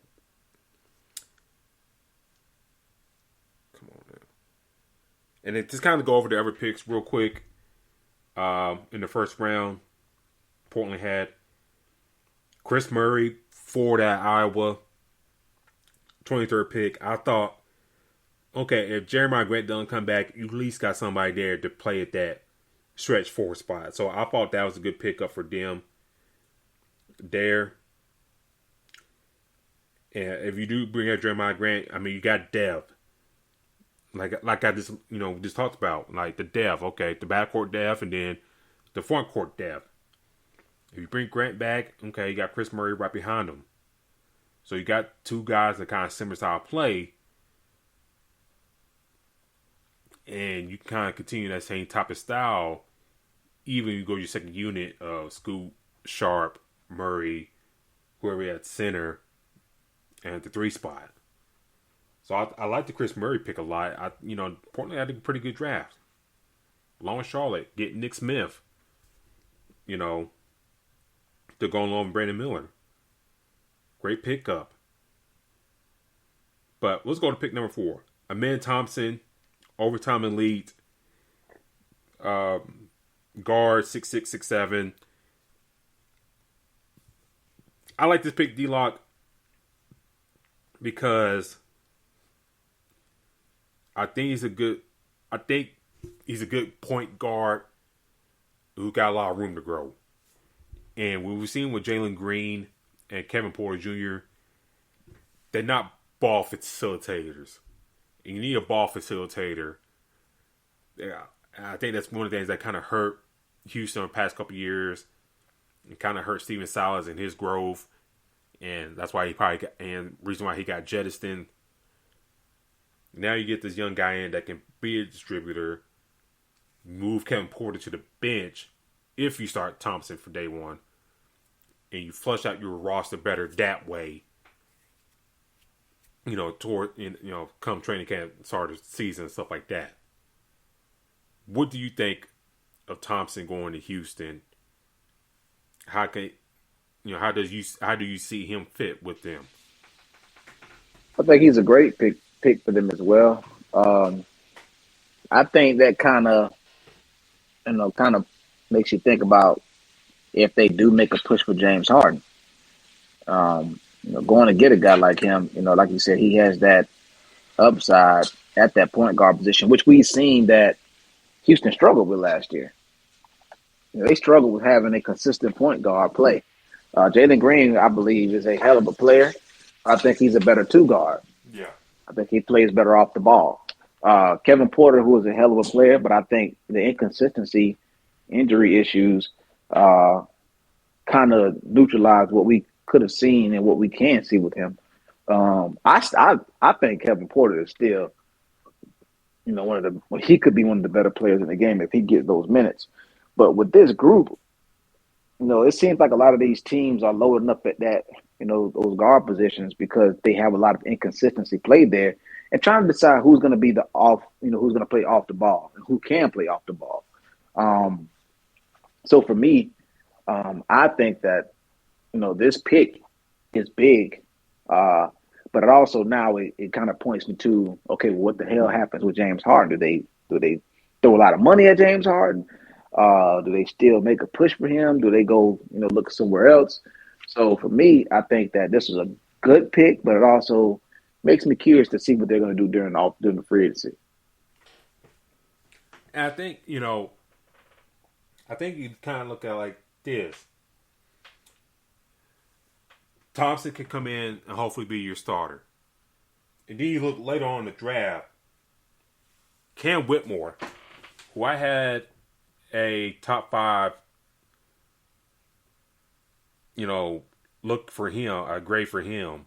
Speaker 1: on now. And then just kind of go over the other picks real quick. In the first round, Portland had Chris Murray for that Iowa 23rd pick. I thought, okay, if Jeremiah Grant doesn't come back, you at least got somebody there to play at that stretch 4 spot. So I thought that was a good pickup for them there. And if you do bring up Jeremiah Grant, I mean, you got depth. Like I just talked about, like the depth. Okay, the backcourt depth and then the front court depth. If you bring Grant back, okay, you got Chris Murray right behind him. So you got two guys that kind of similar style play. And you kind of continue that same type of style. Even if you go your second unit of Scoot, Sharp, Murray, whoever at center, and at the 3 spot. So I like the Chris Murray pick a lot. Portland had a pretty good draft. Along with Charlotte, get Nick Smith. To go along with Brandon Miller. Great pickup. But let's go to pick number 4. Amen Thompson, overtime elite, guard 6'6", 6'7". I like this pick, D-Lock, because I think he's a good point guard who got a lot of room to grow. And what we've seen with Jalen Green and Kevin Porter Jr., they're not ball facilitators. And you need a ball facilitator. Yeah, I think that's one of the things that kind of hurt Houston the past couple of years. It kind of hurt Steven Silas and his growth. And that's why reason why he got jettisoned. Now you get this young guy in that can be a distributor, move Kevin Porter to the bench if you start Thompson for day one, and you flush out your roster better that way. Come training camp, start of the season, and stuff like that. What do you think of Thompson going to Houston? How do you see him fit with them?
Speaker 2: I think he's a great pick for them as well. I think that kind of makes you think about if they do make a push for James Harden. Going to get a guy like him, like you said, he has that upside at that point guard position, which we've seen that Houston struggled with last year. They struggled with having a consistent point guard play. Jalen Green, I believe, is a hell of a player. I think he's a better 2 guard.
Speaker 1: Yeah.
Speaker 2: I think he plays better off the ball. Kevin Porter, who is a hell of a player, but I think the inconsistency, injury issues kind of neutralized what we could have seen and what we can see with him. I think Kevin Porter is still, he could be one of the better players in the game if he gets those minutes. But with this group, it seems like a lot of these teams are loading up at that, those guard positions because they have a lot of inconsistency played there and trying to decide who's going to be the off, who's going to play off the ball and who can play off the ball. So for me, I think that, this pick is big. But it also now it kind of points me to, okay, well, what the hell happens with James Harden? Do they throw a lot of money at James Harden? Do they still make a push for him? Do they go, look somewhere else? So for me, I think that this is a good pick, but it also makes me curious to see what they're going to do during the free agency.
Speaker 1: And I think, you kind of look at it like this. Thompson can come in and hopefully be your starter. And then you look later on in the draft, Cam Whitmore, who I had a top 5, look for him, a grade for him.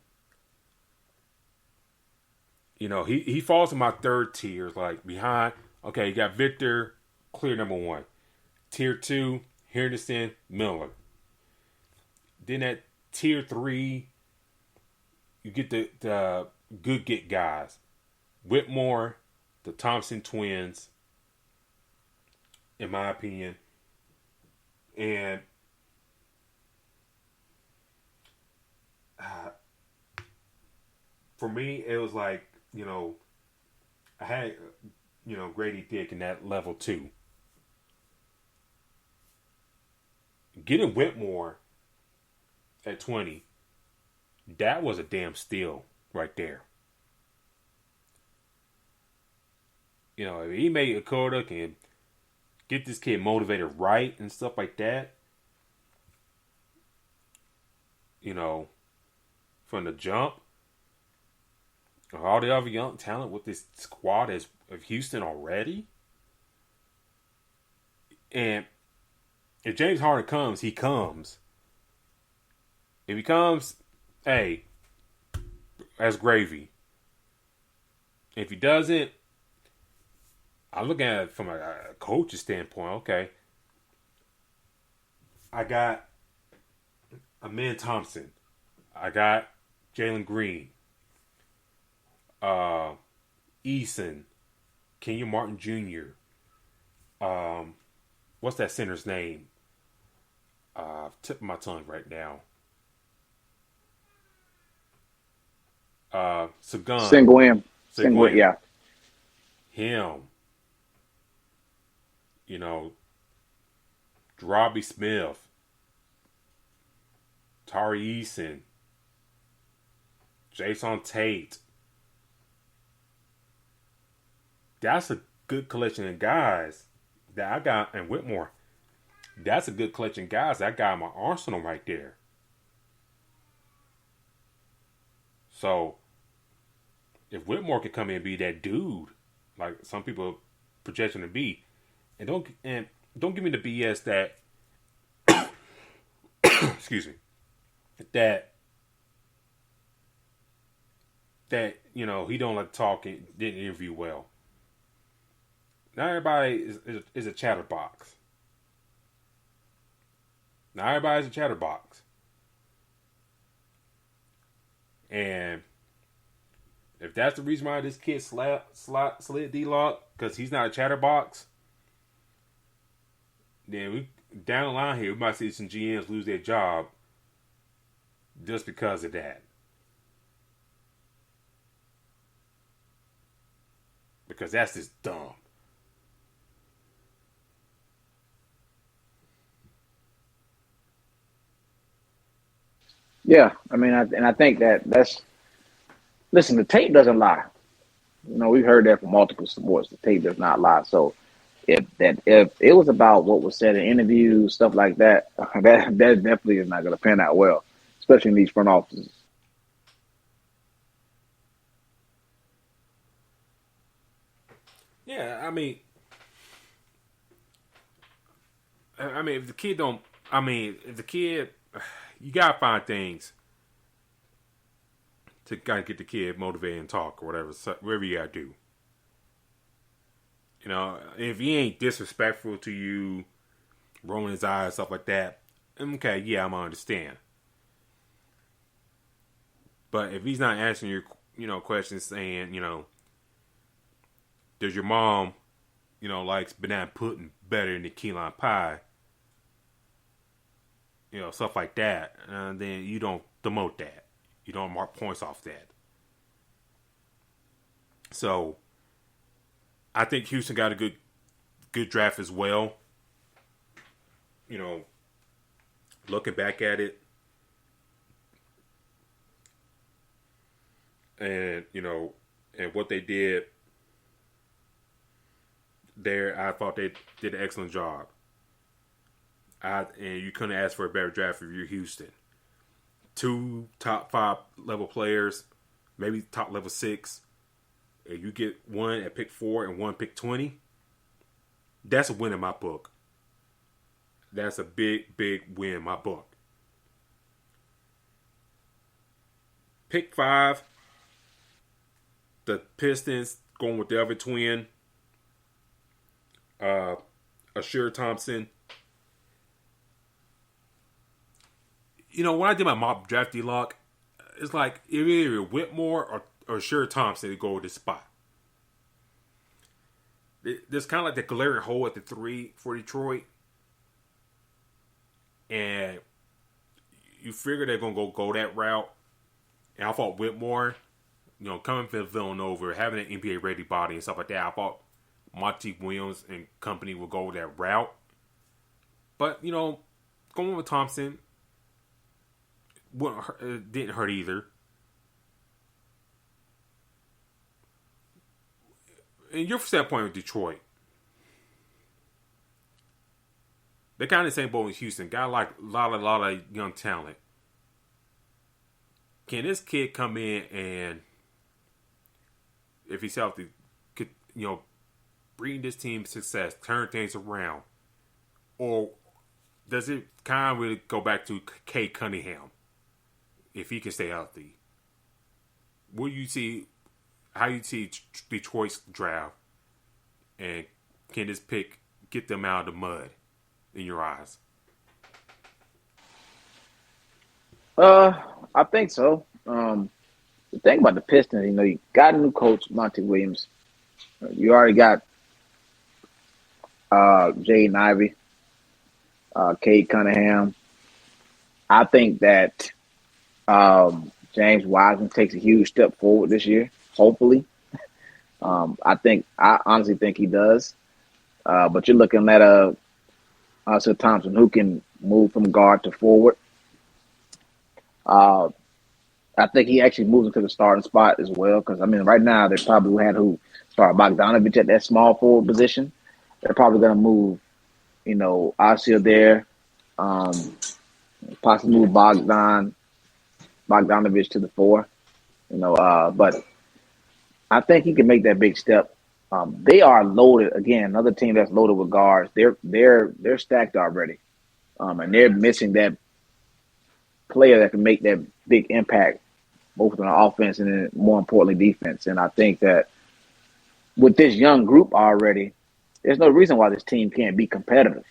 Speaker 1: He falls in my third tier, like behind. Okay, you got Victor, clear number 1. Tier 2, Henderson, Miller. Then at Tier 3, you get the good get guys. Whitmore, the Thompson twins, in my opinion. And for me, it was like, I had, Grady Dick in that level 2. Getting Whitmore at 20, that was a damn steal right there. If he made a Dakota can get this kid motivated right and stuff like that, from the jump, all the other young talent with this squad of Houston already. And if James Harden comes, he comes. If he comes, hey, that's gravy. If he doesn't, I look at it from a coach's standpoint. Okay, I got Amen Thompson. I got Jalen Green. Eason. Kenyon Martin Jr. What's that center's name? Tip of my tongue right now.
Speaker 2: Sengun. Yeah.
Speaker 1: Him. Robbie Smith. Tari Eason. Jason Tate. That's a good collection of guys that I got. And Whitmore. That's a good collection of guys that I got in my arsenal right there. So, if Whitmore could come in and be that dude, like some people project him to be, and don't give me the BS that excuse me, that he don't like to talk and didn't interview well. Not everybody is a chatterbox. Not everybody's a chatterbox. And if that's the reason why this kid slid D-Lock, because he's not a chatterbox, then we down the line here, we might see some GMs lose their job just because of that. Because that's just dumb.
Speaker 2: Yeah, I mean, I think that's. Listen, the tape doesn't lie. We've heard that from multiple sports. The tape does not lie. So, if it was about what was said in interviews, stuff like that, that definitely is not going to pan out well, especially in these front offices.
Speaker 1: Yeah, I mean, if the kid don't, you gotta find things to kind of get the kid motivated and talk or whatever you gotta do. If he ain't disrespectful to you, rolling his eyes, stuff like that, Okay, yeah, I'm gonna understand. But if he's not answering your, questions saying, does your mom, likes banana pudding better than the key lime pie, stuff like that, then you don't demote that. You don't mark points off that. So I think Houston got a good draft as well. Looking back at it, and and what they did there, I thought they did an excellent job. And you couldn't ask for a better draft if you're Houston. 2 top 5 level players, maybe top level 6. And you get one at pick 4 and one pick 20. That's a win in my book. That's a big, big win in my book. Pick 5, the Pistons going with the other twin, Ashur Thompson. When I did my mock draft D-Lock, it's like either Whitmore or Ashur Thompson to go with this spot. There's kind of like the glaring hole at the 3 for Detroit. And you figure they're going to go that route. And I thought Whitmore, coming from Villanova, having an NBA ready body and stuff like that, I thought Monty Williams and company will go that route. But, going with Thompson didn't hurt either. And your standpoint with Detroit, they're kind of the same boat with Houston. Got like a lot of young talent. Can this kid come in and, if he's healthy, could bring this team success, turn things around, or does it kind of really go back to Kay Cunningham if he can stay healthy? What do you see? How you see Detroit's draft, and can this pick get them out of the mud in your eyes?
Speaker 2: I think so. The thing about the Pistons, you got a new coach, Monty Williams. You already got Jaden Ivey, Cade Cunningham. I think that James Wiseman takes a huge step forward this year. Hopefully, I honestly think he does. But you're looking at Sir Thompson, who can move from guard to forward. I think he actually moves into the starting spot as well. Because right now they probably had who start Bogdanovich at that small forward position. They're probably going to move, Osir there, possibly move Bogdanovich to the 4. But I think he can make that big step. They are loaded again. Another team that's loaded with guards. They're stacked already, and they're missing that player that can make that big impact, both on the offense and then more importantly defense. And I think that with this young group already, there's no reason why this team can't be competitive.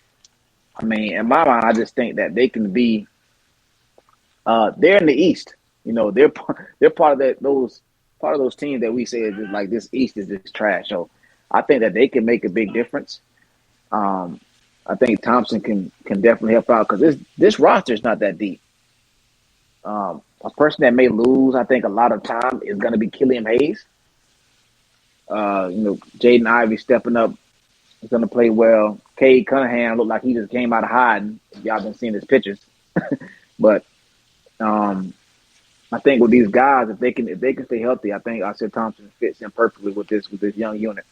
Speaker 2: In my mind, I just think that they can be. They're in the East. They're part of those teams that we say is just like this East is just trash. So I think that they can make a big difference. I think Thompson can definitely help out because this roster is not that deep. A person that may lose, I think, a lot of time is going to be Killian Hayes. Jaden Ivey stepping up is going to play well. Cade Cunningham looked like he just came out of hiding. Y'all been seeing his pictures, but I think with these guys, if they can stay healthy, I think Osir Thompson fits in perfectly with this young unit.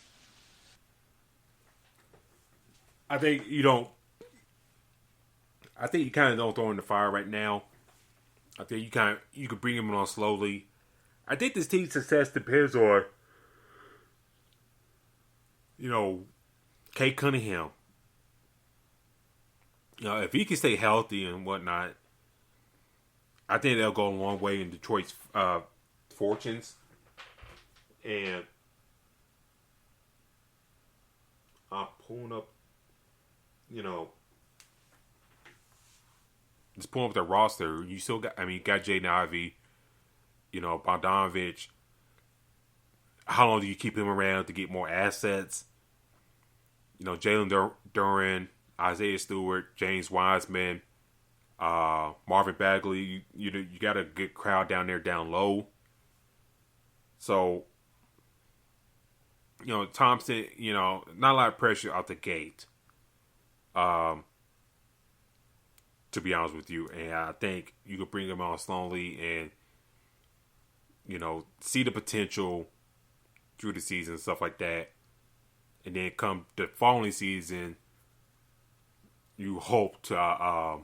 Speaker 1: I think you don't. I think you kind of don't throw in the fire right now. I think you could bring him on slowly. I think this team's success depends on, Kate Cunningham. If he can stay healthy and whatnot, I think they'll go a long way in Detroit's fortunes. And I'm pulling up, just pulling up the roster, you still got. I mean, you got Jaden Ivey, Bogdanovich. How long do you keep him around to get more assets? Jalen Duren, Isaiah Stewart, James Wiseman, Marvin Bagley. You got a good crowd down there down low. So, Thompson, not a lot of pressure out the gate. To be honest with you, and I think you could bring him on slowly and see the potential through the season and stuff like that, and then come the following season, you hope to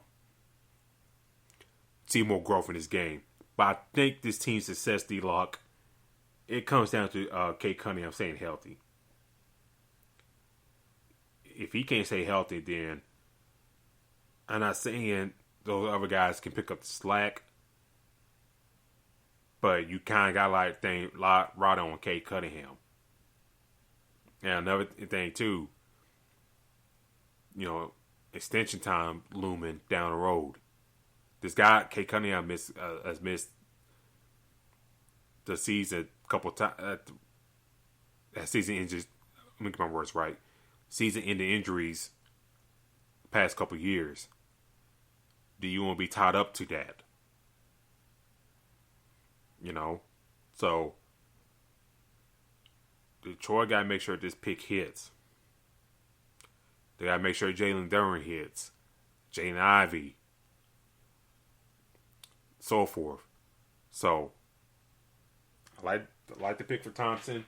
Speaker 1: see more growth in this game. But I think this team's success, D-Lock, it comes down to Cade Cunningham staying healthy. If he can't stay healthy, then I'm not saying those other guys can pick up the slack, but you kind of got right on Cade Cunningham. And another thing too, extension time looming down the road. This guy, Cade Cunningham, has missed the season a couple times. That season injuries. Let me get my words right. Season-ending injuries past couple years. Do you want to be tied up to that? So Detroit got to make sure this pick hits. They got to make sure Jalen Duren hits, Jaden Ivey, so forth. So I like the pick for Thompson,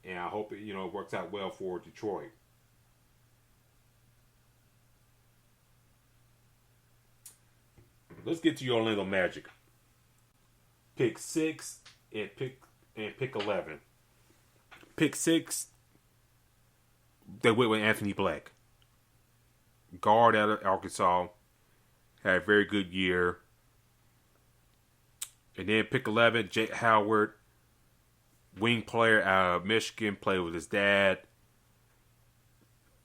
Speaker 1: and I hope it works out well for Detroit. Let's get to your Orlando Magic. Pick 6 and pick 11. Pick 6, they went with Anthony Black, guard out of Arkansas, had a very good year. And then pick 11, Jake Howard, wing player out of Michigan, played with his dad.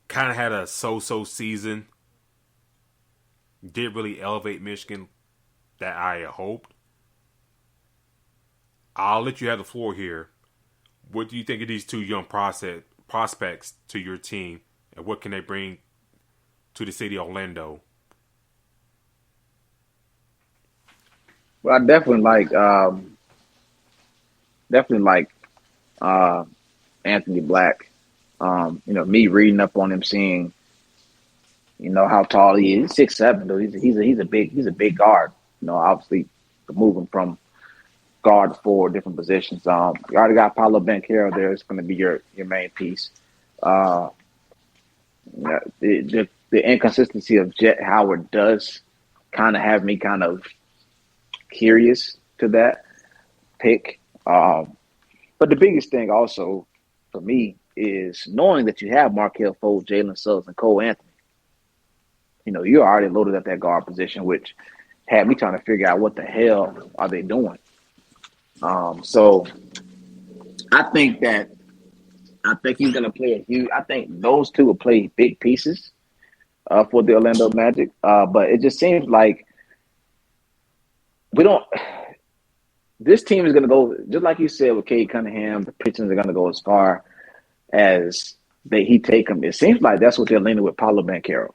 Speaker 1: Kind of had a so-so season. Didn't really elevate Michigan that I had hoped. I'll let you have the floor here. What do you think of these two young prospects to your team, and what can they bring to the city of Orlando?
Speaker 2: Well, I definitely like Anthony Black. Me reading up on him, seeing how tall he is. He's 6'7", though. He's a big guard. Obviously moving from guard to forward, different positions. You already got Paolo Banchero there. It's going to be your main piece. The inconsistency of Jet Howard does kind of have me kind of curious to that pick. But the biggest thing also for me is knowing that you have Markelle Fultz, Jalen Suggs, and Cole Anthony. You're already loaded at that guard position, which had me trying to figure out what the hell are they doing. So I think he's going to play I think those two will play big pieces for the Orlando Magic. But it just seems like this team is going to go, just like you said with Cade Cunningham, the Pistons are going to go as far as he take them. It seems like that's what they're leaning with Paolo Banchero.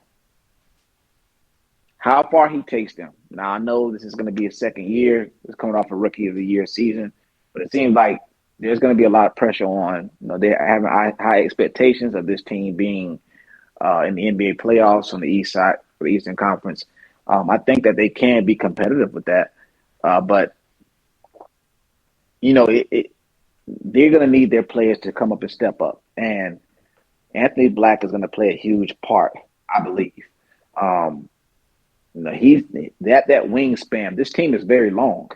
Speaker 2: How far he takes them. Now, I know this is going to be his second year. It's coming off a Rookie of the Year season. But it seems like there's going to be a lot of pressure on. They're having high expectations of this team being in the NBA playoffs on the East side, for the Eastern Conference. I think that they can be competitive with that. But, they're going to need their players to come up and step up. And Anthony Black is going to play a huge part, I believe. He's that wingspan. This team is very long.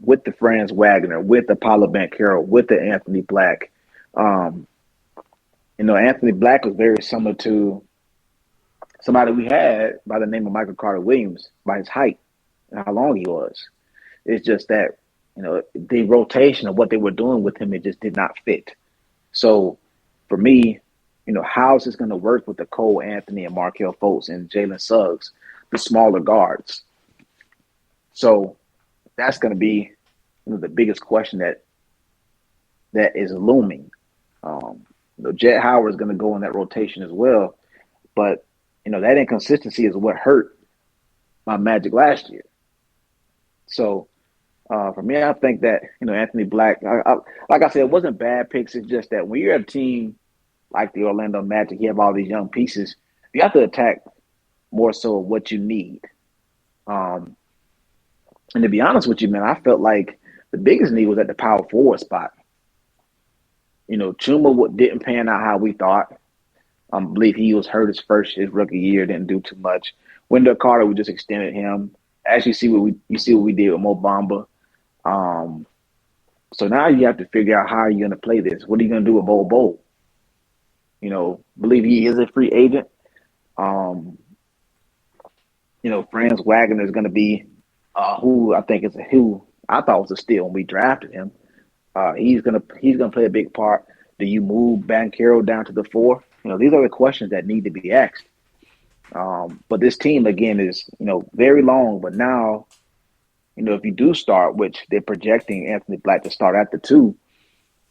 Speaker 2: With the Franz Wagner, with the Paolo Banchero, with the Anthony Black. Anthony Black was very similar to somebody we had by the name of Michael Carter Williams by his height and how long he was. It's just that, the rotation of what they were doing with him, it just did not fit. So for me, how is this going to work with the Cole Anthony and Markelle Fultz and Jalen Suggs, the smaller guards? So that's going to be the biggest question that is looming. Jet Howard is going to go in that rotation as well, but that inconsistency is what hurt my Magic last year. So for me, I think that Anthony Black, like I said, it wasn't bad picks. It's just that when you're a team like the Orlando Magic, you have all these young pieces. You have to attack more so what you need. And to be honest with you, man, I felt like the biggest need was at the power forward spot. Chuma didn't pan out how we thought. I believe he was hurt his rookie year, didn't do too much. Wendell Carter, we just extended him. As you see what we did with Mo Bamba. So now you have to figure out how you're going to play this. What are you going to do with Bol Bol? Believe he is a free agent. Franz Wagner is going to be who I thought was a steal when we drafted him. He's gonna play a big part. Do you move Banchero down to the 4? These are the questions that need to be asked. But this team again is very long. But now, if you do start, which they're projecting Anthony Black to start at the 2,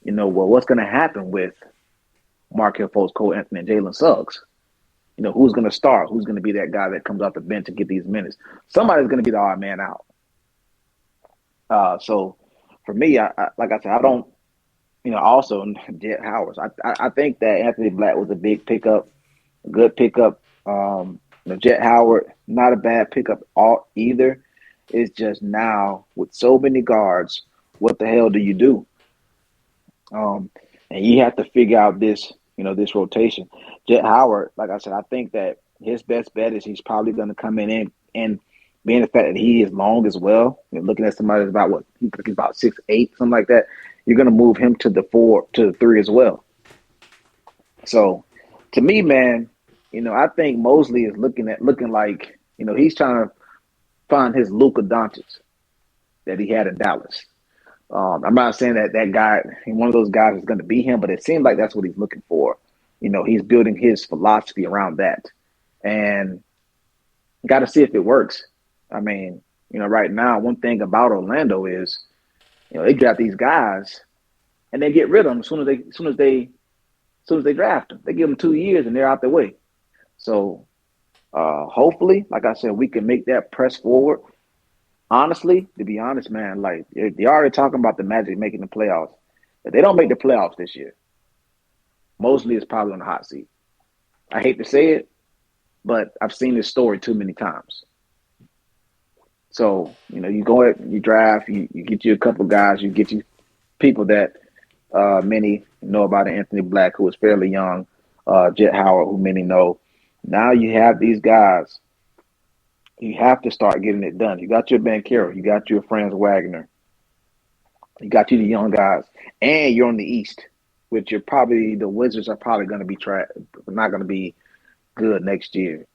Speaker 2: what's going to happen with Markelle Fultz, Cole Anthony, and Jalen Suggs? Who's going to start? Who's going to be that guy that comes off the bench and get these minutes? Somebody's going to be the odd man out. So for me, I like I said, I don't, also Jet Howard. I think that Anthony Black was a big pickup, a good pickup. Jet Howard, not a bad pickup either. It's just now with so many guards, what the hell do you do? And you have to figure out this rotation. Jet Howard, like I said, I think that his best bet is he's probably going to come in and being the fact that he is long as well. Looking at somebody that's he's about 6'8", something like that. You're going to move him to the 4, to the 3 as well. So, to me, man, I think Mosley is looking like he's trying to find his Luka Doncic that he had in Dallas. I'm not saying that guy, one of those guys is going to be him, but it seems like that's what he's looking for. He's building his philosophy around that, and got to see if it works. I mean, right now, one thing about Orlando is, they draft these guys, and they get rid of them as soon as they draft them. They give them 2 years, and they're out their way. So, hopefully, like I said, we can make that press forward. Honestly, to be honest, man, like they're already talking about the Magic making the playoffs. If they don't make the playoffs this year, Mosley is probably on the hot seat. I hate to say it, but I've seen this story too many times. So, you go ahead, you draft, you get you a couple guys, you get you people that many know about, Anthony Black, who is fairly young, Jet Howard, who many know. Now you have these guys. You have to start getting it done. You got your Banchero, you got your Franz Wagner, you got you the young guys, and you're on the East, which the Wizards are probably going to be not going to be good next year.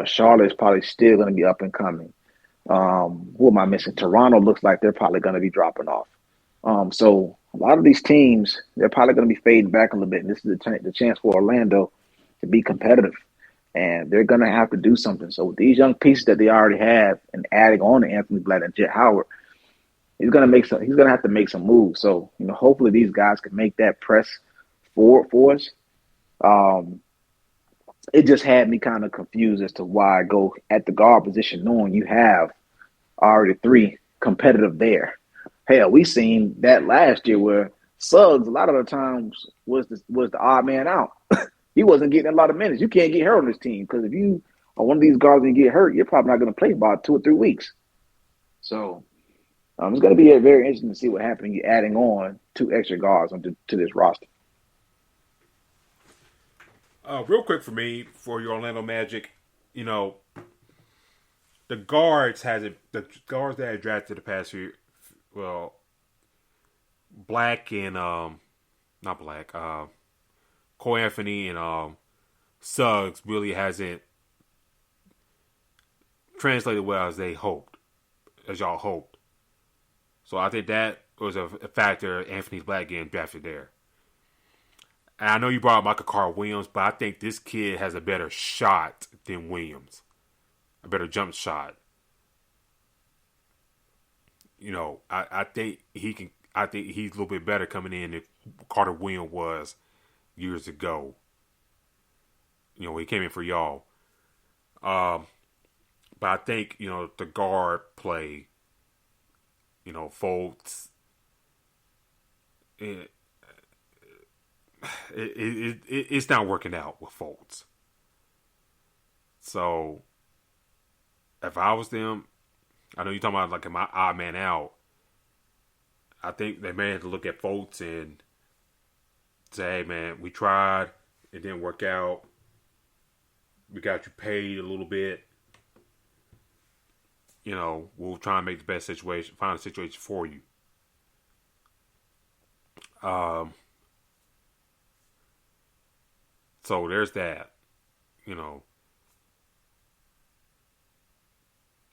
Speaker 2: Charlotte is probably still going to be up and coming. Who am I missing? Toronto looks like they're probably going to be dropping off. So a lot of these teams, they're probably going to be fading back a little bit. And this is the chance for Orlando to be competitive. And they're going to have to do something. So with these young pieces that they already have and adding on to Anthony Black and Jet Howard, he's going to have to make some moves. So, hopefully these guys can make that press forward for us. It just had me kind of confused as to why I go at the guard position knowing you have already 3 competitive there. Hell, we seen that last year where Suggs a lot of the times was the odd man out. He wasn't getting a lot of minutes. You can't get hurt on this team because if you are one of these guards and you get hurt, you're probably not going to play about 2 or 3 weeks. So it's going to be very interesting to see what happens. You're adding on 2 extra guards to this roster.
Speaker 1: Real quick for me, for your Orlando Magic, the guards that I drafted the past year, well, Black and not Black, Cole Anthony and Suggs really hasn't translated well as y'all hoped. So I think that was a factor. Anthony Black getting drafted there. And I know you brought up Michael Carter Williams, but I think this kid has a better shot than Williams. A better jump shot. I think he can. I think he's a little bit better coming in than Carter Williams was years ago. He came in for y'all. But I think the guard play. Fultz. It's not working out with Fultz. So, if I was them, I know you're talking about like my odd man out. I think they may have to look at Fultz and say, hey, man, we tried. It didn't work out. We got you paid a little bit. We'll try and make the best situation, find a situation for you. So there's that.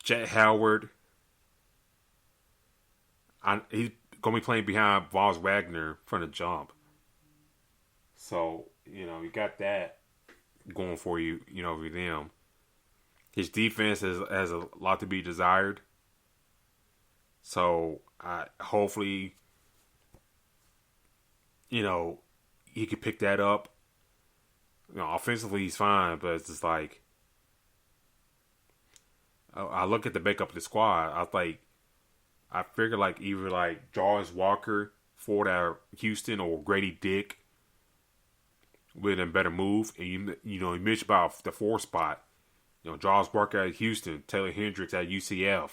Speaker 1: Jet Howard. He's going to be playing behind Voss Wagner from the jump. So, you got that going for you, with them. His defense has a lot to be desired. So, hopefully, he could pick that up. Offensively, he's fine, but it's just like, I look at the makeup of the squad. I figure like either like Jarvis Walker for that Houston or Grady Dick with a better move. And you mentioned about the 4 spot. Jarvis Walker at Houston, Taylor Hendricks at UCF.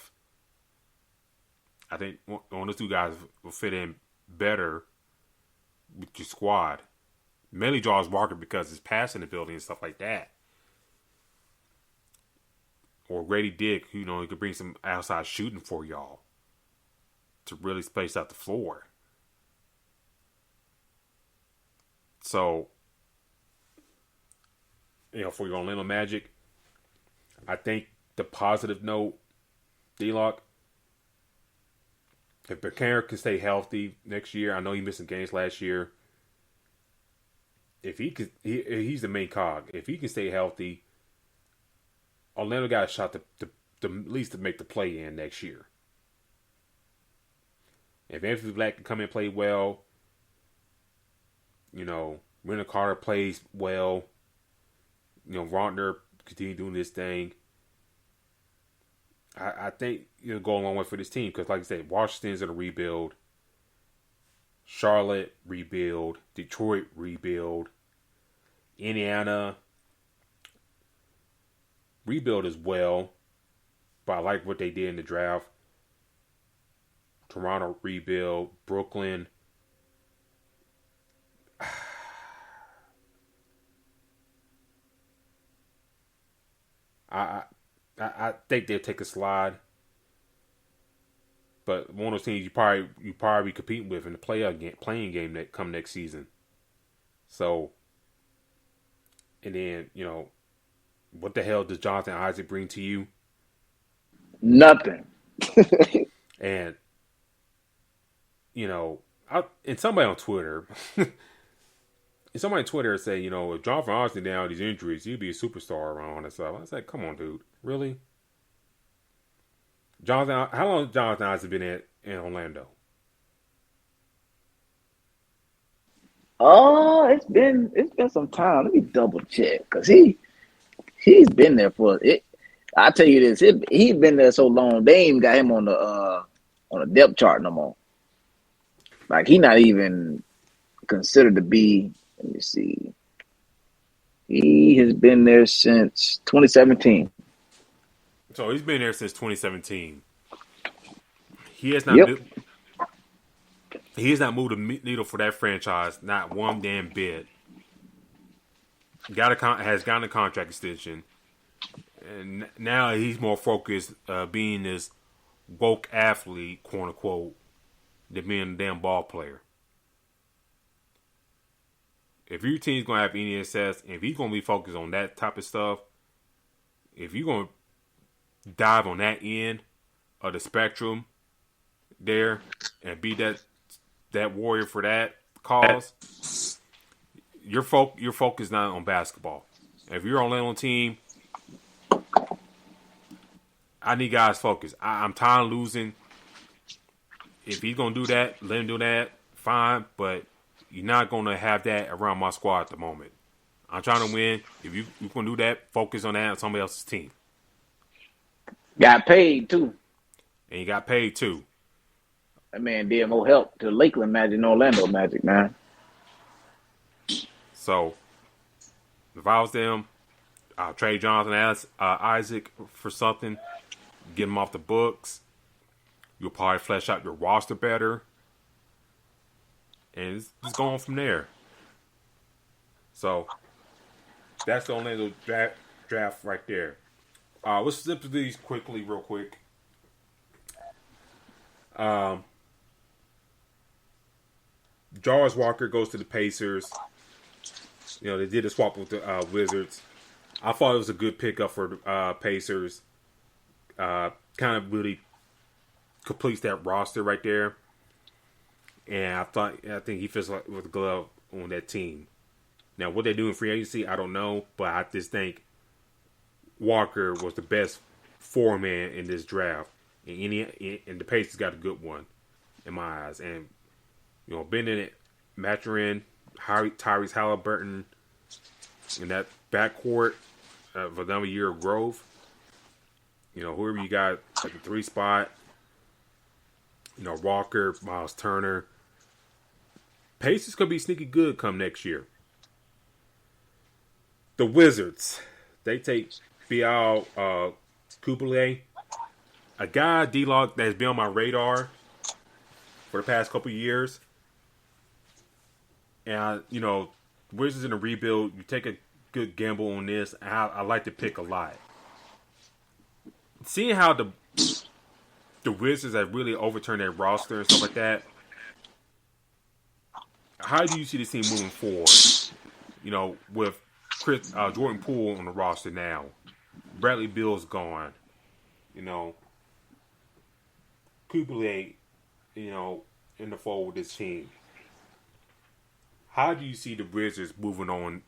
Speaker 1: I think one of those 2 guys will fit in better with your squad. Mainly Jarvis Walker because his passing ability and stuff like that. Or Grady Dick, he could bring some outside shooting for y'all to really space out the floor. So, for your Orlando Magic, I think the positive note, D-Lock, if Buchanan can stay healthy next year, I know he missed some games last year. If he could, he's the main cog. If he can stay healthy, Orlando got a shot to at least to make the play in next year. If Anthony Black can come in and play well, Wendell Carter plays well, Rondner continue doing this thing, I think it'll go a long way for this team because, like I said, Washington's in a rebuild. Charlotte, rebuild. Detroit, rebuild. Indiana, rebuild as well. But I like what they did in the draft. Toronto, rebuild. Brooklyn. I think they'll take a slide. But one of those teams you probably be competing with in the playing game that come next season. So, and then, what the hell does Jonathan Isaac bring to you?
Speaker 2: Nothing.
Speaker 1: And, and somebody on Twitter, say, if Jonathan Isaac down with these injuries, he'd be a superstar around and stuff. I was like, come on, dude. Really? Jonathan, how long has Jonathan Isaac been in Orlando?
Speaker 2: Oh, it's been some time. Let me double check because he's been there for it. I tell you this, he's been there so long they ain't even got him on the depth chart no more. Like he not even considered to be. Let me see. He has been there since 2017.
Speaker 1: So he's been there since 2017. He has not.
Speaker 2: Yep.
Speaker 1: He has not moved a needle for that franchise, not one damn bit. Has gotten a contract extension, and now he's more focused being this woke athlete, quote unquote, than being a damn ball player. If your team's gonna have any success, and if he's gonna be focused on that type of stuff, if you're gonna dive on that end of the spectrum there and be that warrior for that cause, your focus not on basketball. If you're on a team, I need guys focused. I'm tired of losing. If he's gonna do that, let him do that. Fine, but you're not gonna have that around my squad at the moment. I'm trying to win. If you're gonna do that, focus on that on somebody else's team.
Speaker 2: Got paid too.
Speaker 1: And you got paid too.
Speaker 2: That man did more help to Lakeland Magic and Orlando Magic, man.
Speaker 1: So, if I was them, I'll trade Jonathan Isaac for something, get him off the books. You'll probably flesh out your roster better. And it's just going from there. So, that's the Orlando draft right there. Let's zip through these quickly, real quick. Jarvis Walker goes to the Pacers. You know, they did a swap with the Wizards. I thought it was a good pickup for the Pacers. Kind of really completes that roster right there. And I think he fits like with a glove on that team. Now, what they do in free agency, I don't know. But I just think Walker was the best four-man in this draft. And the Pacers got a good one in my eyes. And, you know, Bennett, Maturin, Tyrese Halliburton in that backcourt for another year of growth. You know, whoever you got at the 3 spot, you know, Walker, Miles Turner. Pacers could be sneaky good come next year. The Wizards, they take Bial Kuble, a guy, D-Log, that's been on my radar for the past couple of years. And, you know, Wizards in a rebuild, you take a good gamble on this. I like to pick a lot. Seeing how the Wizards have really overturned their roster and stuff like that, how do you see this team moving forward? You know, with Jordan Poole on the roster now. Bradley Beal's gone. You know, Kuble, you know, in the fold with this team. How do you see the Wizards moving on?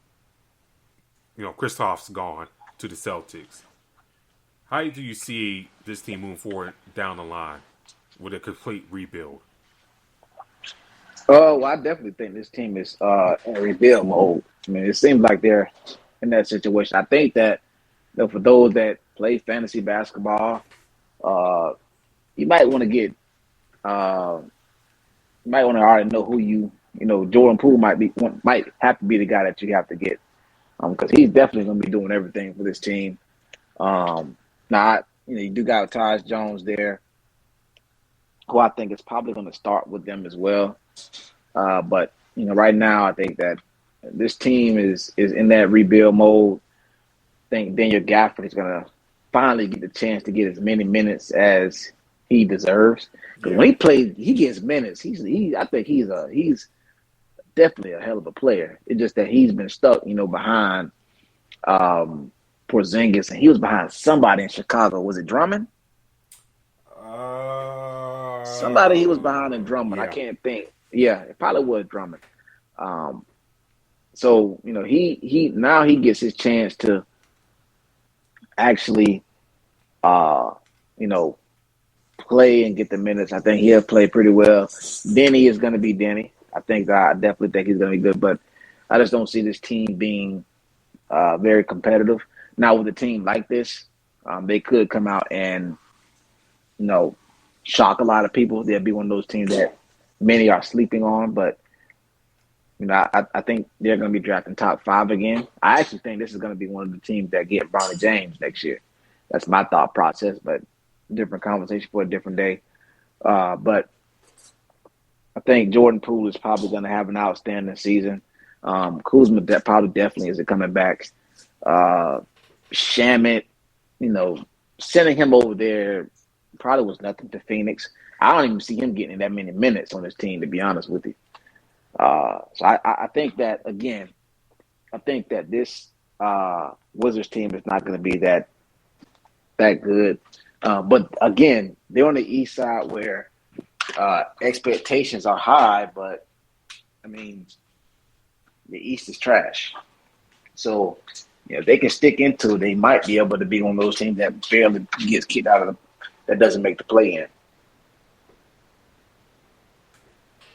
Speaker 1: You know, Kristoff's gone to the Celtics. How do you see this team moving forward down the line with a complete rebuild?
Speaker 2: Well, I definitely think this team is in rebuild mode. I mean, it seems like they're in that situation. I think that, you know, for those that play fantasy basketball, you might want to get, you might want to already know who you know. Jordan Poole might have to be the guy that you have to get, because he's definitely going to be doing everything for this team. Now, you do got Tyus Jones there, who I think is probably going to start with them as well. But, you know, right now I think that this team is in that rebuild mode. I think Daniel Gafford is going to finally get the chance to get as many minutes as he deserves. Because when he plays, he gets minutes. I think he's definitely a hell of a player. It's just that he's been stuck, you know, behind Porzingis, and he was behind somebody in Chicago. Was it Drummond? Somebody he was behind in Drummond. Yeah. I can't think. Yeah, it probably was Drummond. So, you know, he now he gets his chance to actually, you know, play and get the minutes. I think he'll play pretty well. Denny is going to be Denny. I definitely think he's going to be good, but I just don't see this team being very competitive. Now, with a team like this, they could come out and, you know, shock a lot of people. They'll be one of those teams that many are sleeping on, but, you know, I think they're going to be drafting top 5 again. I actually think this is going to be one of the teams that get Bronny James next year. That's my thought process, but different conversation for a different day. But I think Jordan Poole is probably going to have an outstanding season. Kuzma probably definitely isn't coming back. Shamet, you know, sending him over there probably was nothing to Phoenix. I don't even see him getting that many minutes on this team, to be honest with you. So I think that, again, this Wizards team is not going to be that good. But, again, they're on the east side where expectations are high. But, I mean, the East is trash. So, if they can stick into it, they might be able to be one of those teams that barely gets kicked out of that doesn't make the play in.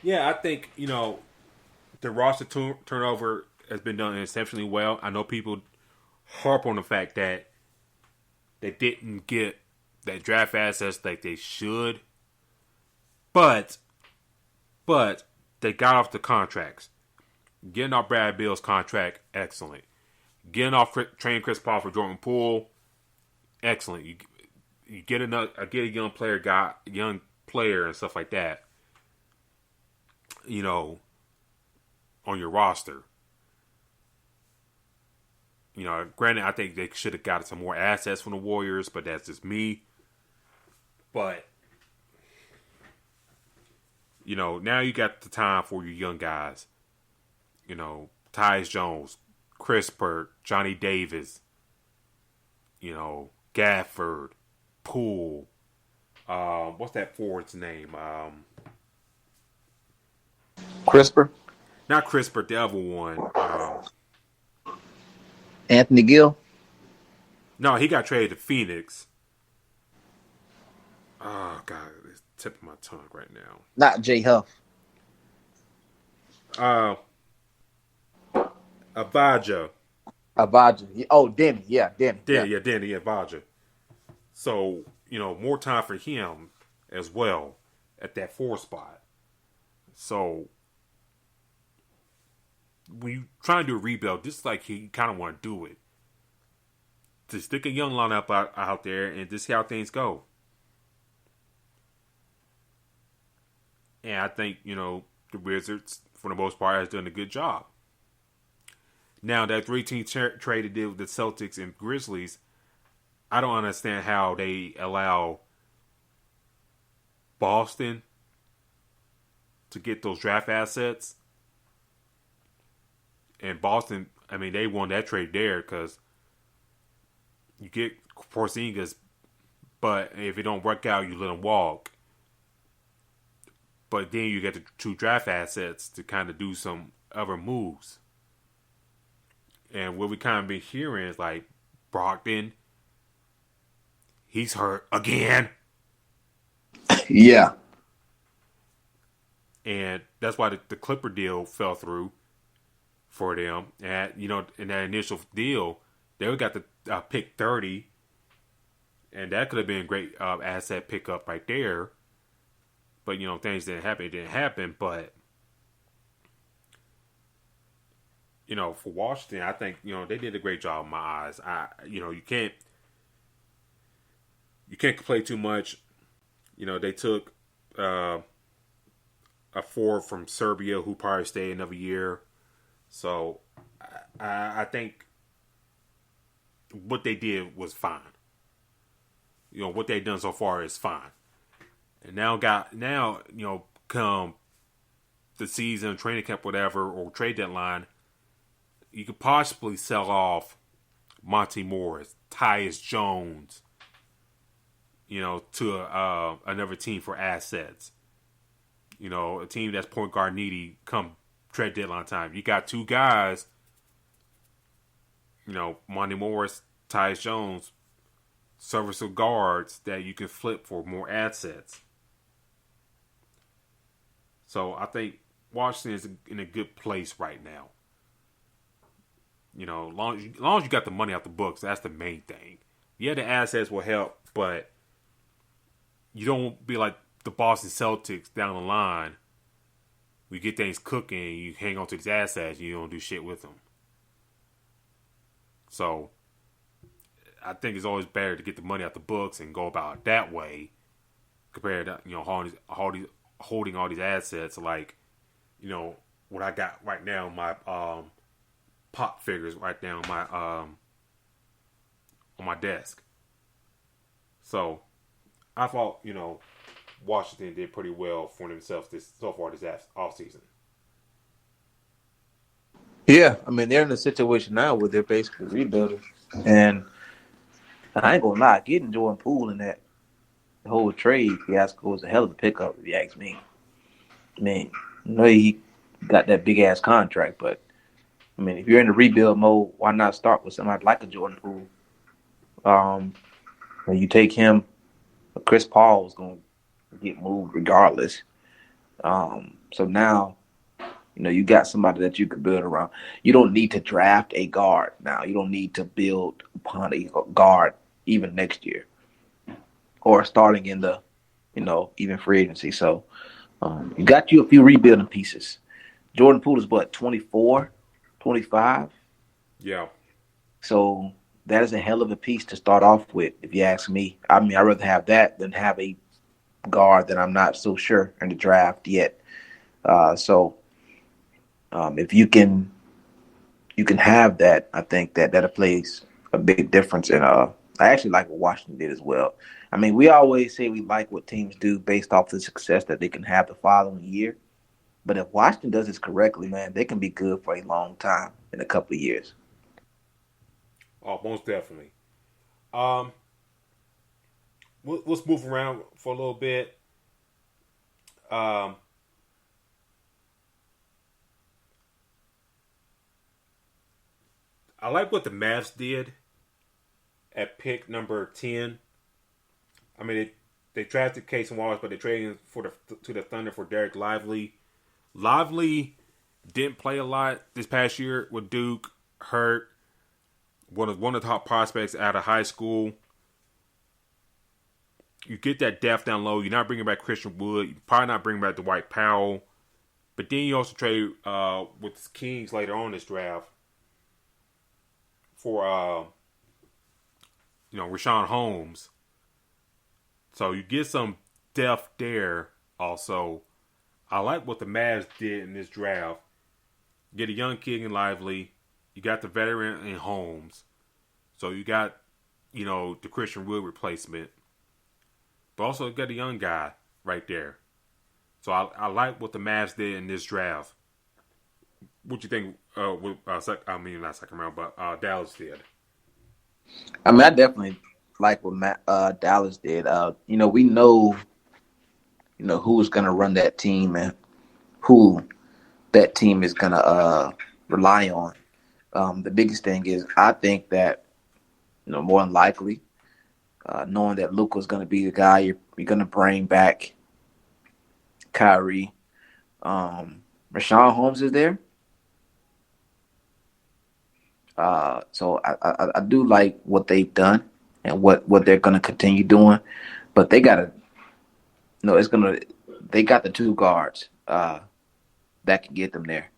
Speaker 1: Yeah, I think, the roster turnover has been done exceptionally well. I know people harp on the fact that they didn't get that draft assets like they should, but they got off the contracts. Getting off Brad Bill's contract, excellent. Getting off training Chris Paul for Jordan Poole, excellent. You get a young player and stuff like that, on your roster. Granted, I think they should have got some more assets from the Warriors, but that's just me. But, now you got the time for your young guys. Tyus Jones, Crispert, Johnny Davis, Gafford, Poole. What's that forward's name?
Speaker 2: Crisper?
Speaker 1: Not Crispert, the other one.
Speaker 2: Anthony Gill?
Speaker 1: No, he got traded to Phoenix. Oh, God, it's tipping my tongue right now.
Speaker 2: Not Jay Huff.
Speaker 1: Avaja.
Speaker 2: Oh, Denny. Yeah, Denny.
Speaker 1: Yeah, Denny Avaja. So, more time for him as well at that 4 spot. So, when you try to do a rebuild, just like he kind of want to do it. To stick a young lineup out there and just see how things go. And I think, the Wizards, for the most part, has done a good job. Now, that 3-team trade they did with the Celtics and Grizzlies, I don't understand how they allow Boston to get those draft assets. And Boston, they won that trade there because you get Porzingis, but if it don't work out, you let him walk. But then you get the 2 draft assets to kind of do some other moves. And what we kind of been hearing is like Brogdon, he's hurt again.
Speaker 2: Yeah.
Speaker 1: And that's why the Clipper deal fell through for them. And, in that initial deal, they got the pick 30. And that could have been a great asset pickup right there. But, things didn't happen. It didn't happen. But, for Washington, I think, they did a great job in my eyes. You can't complain too much. They took a forward from Serbia who probably stay another year. So I think what they did was fine. What they've done so far is fine. And now come the season, training camp, whatever, or trade deadline, you could possibly sell off Monty Morris, Tyus Jones, to another team for assets. A team that's point guard needy come trade deadline time. You got 2 guys, Monty Morris, Tyus Jones, serviceable guards that you can flip for more assets. So I think Washington is in a good place right now. Long as you got the money out the books, that's the main thing. Yeah, the assets will help, but you don't be like the Boston Celtics down the line. We get things cooking, you hang on to these assets, and you don't do shit with them. So I think it's always better to get the money out the books and go about it that way, compared to holding all these assets like what I got right now. My pop figures right now on my desk. So I thought Washington did pretty well for themselves this offseason.
Speaker 3: Yeah, they're in a situation now where they're basically rebuilding. And I ain't gonna lie, getting Jordan Poole in that whole trade fiasco was a hell of a pickup, if you ask me. I know he got that big ass contract, but I mean, if you're in the rebuild mode, why not start with somebody like a Jordan Poole? When you take him, Chris Paul is going to get moved regardless. So now, you got somebody that you could build around. You don't need to draft a guard now. You don't need to build upon a guard even next year or starting in the, even free agency. So you got you a few rebuilding pieces. Jordan Poole is what, 24, 25?
Speaker 1: Yeah.
Speaker 3: So that is a hell of a piece to start off with, if you ask me. I mean, I'd rather have that than have a guard that I'm not so sure in the draft yet. So if you can have that, I think that plays a big difference. And I actually like what Washington did as well. I mean, we always say we like what teams do based off the success that they can have the following year. But if Washington does this correctly, man, they can be good for a long time in a couple of years.
Speaker 1: Oh, most definitely. Let's move around for a little bit. I like what the Mavs did at pick number 10. I mean, they drafted Casey Wallace, but they traded to the Thunder for Derek Lively. Lively didn't play a lot this past year with Duke, hurt. One of the top prospects out of high school. You get that depth down low. You're not bringing back Christian Wood. You're probably not bringing back Dwight Powell. But then you also trade with the Kings later on this draft for Rashawn Holmes. So you get some depth there also. I like what the Mavs did in this draft. Get a young kid in Lively. You got the veteran in Holmes. So you got, the Christian Wood replacement. But also you got a young guy right there. So I like what the Mavs did in this draft. What you think? Not second round, but Dallas did.
Speaker 3: I mean, I definitely like what Dallas did. We know, who's going to run that team and who that team is going to rely on. The biggest thing is I think that, more than likely, knowing that Luka's going to be the guy, you're going to bring back Kyrie. Rashawn Holmes is there. So I do like what they've done and what they're going to continue doing. But they got to, they got the two guards that can get them there.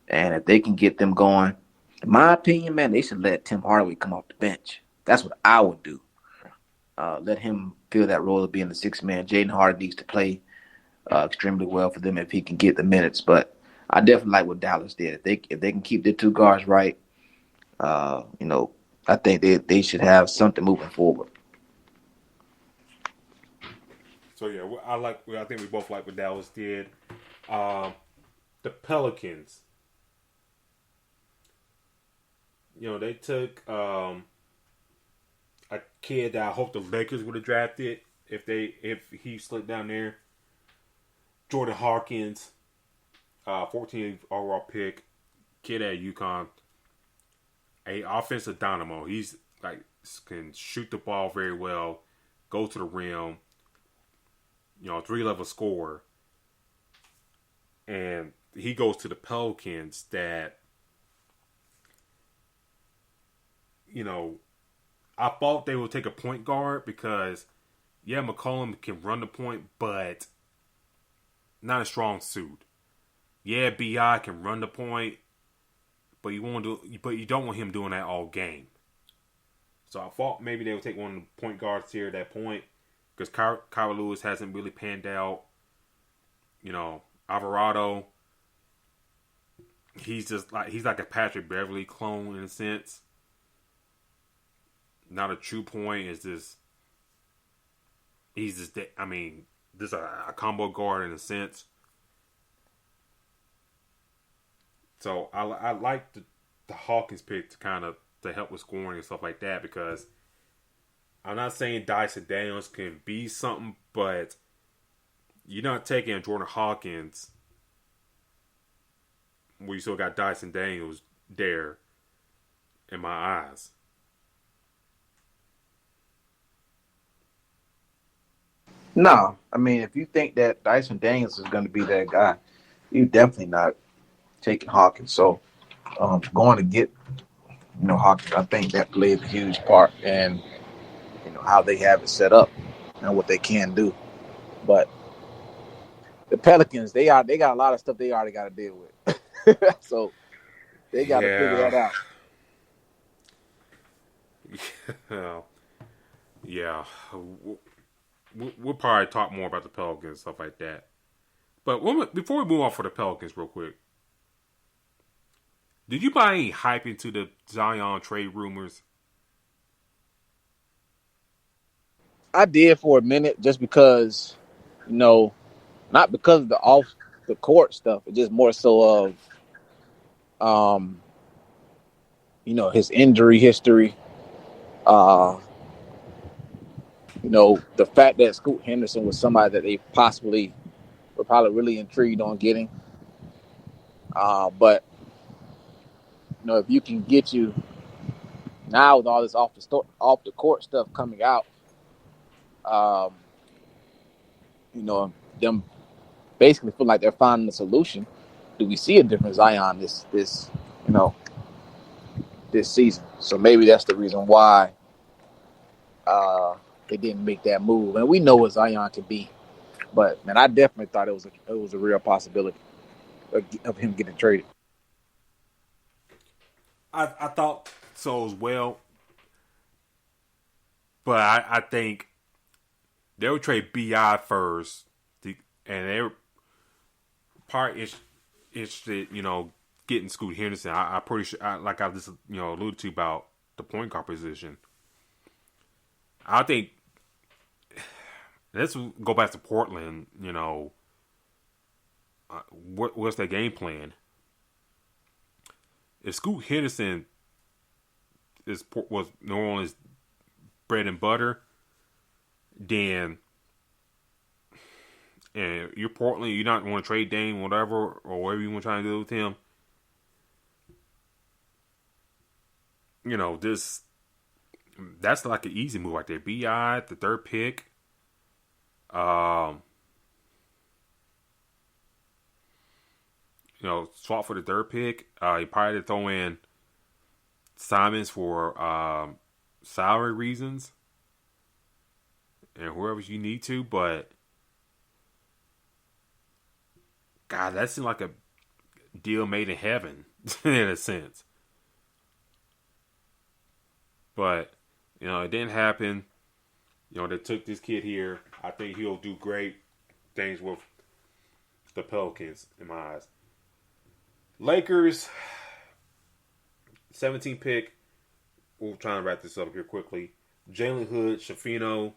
Speaker 3: And if they can get them going, in my opinion, man, they should let Tim Hardaway come off the bench. That's what I would do. Let him fill that role of being the sixth man. Jaden Harden needs to play extremely well for them if he can get the minutes. But I definitely like what Dallas did. If they can keep their two guards right, I think they should have something moving forward.
Speaker 1: So yeah, I think we both like what Dallas did. The Pelicans. They took a kid that I hope the Lakers would have drafted if he slipped down there. Jordan Hawkins, 14th overall pick, kid at UConn. A offensive dynamo. He's can shoot the ball very well, go to the rim. 3-level scorer, and he goes to the Pelicans. That I thought they would take a point guard because McCollum can run the point, but not a strong suit. Bi can run the point. But you don't want him doing that all game. So I thought maybe they would take one of the point guards here at that point, because Kyle Lewis hasn't really panned out. Alvarado, he's like a Patrick Beverly clone in a sense. Not a true point. He's just a combo guard in a sense. So I like the Hawkins pick to help with scoring and stuff like that, because I'm not saying Dyson Daniels can be something, but you're not taking Jordan Hawkins where you still got Dyson Daniels there in my eyes.
Speaker 3: No, I mean, if you think that Dyson Daniels is going to be that guy, you definitely not taking Hawkins. So, going to get Hawkins, I think that plays a huge part in how they have it set up and what they can do. But the Pelicans, they got a lot of stuff they already got to deal with, so they got to figure that out.
Speaker 1: Yeah, we'll probably talk more about the Pelicans and stuff like that. But before we move on for the Pelicans real quick, did you buy any hype into the Zion trade rumors?
Speaker 2: I did for a minute, just because, not because of the off the court stuff, it's just more so of, his injury history. The fact that Scoot Henderson was somebody that they possibly were probably really intrigued on getting. But if you can get you now with all this off the court stuff coming out, them basically feel like they're finding a solution. Do we see a different Zion this season? So maybe that's the reason why they didn't make that move. And we know what Zion can be, but man, I definitely thought it was a real possibility of him getting traded.
Speaker 1: I thought so as well, but I think they would trade BI first, and they were part interested, getting Scoot Henderson. I'm pretty sure, like I just alluded to about the point guard position. I think let's go back to Portland. What's their game plan? If Scoot Henderson was New Orleans bread and butter, then and you're Portland, you're not want to trade Dame, whatever, or whatever you want to try to do with him. That's like an easy move right there. BI, the third pick. Swap for the third pick. You probably throw in Simons for salary reasons and whoever you need to, but God, that seemed like a deal made in heaven in a sense. But it didn't happen. They took this kid here. I think he'll do great things with the Pelicans in my eyes. Lakers, 17 pick. We'll try and wrap this up here quickly. Jalen Hood, Shafino.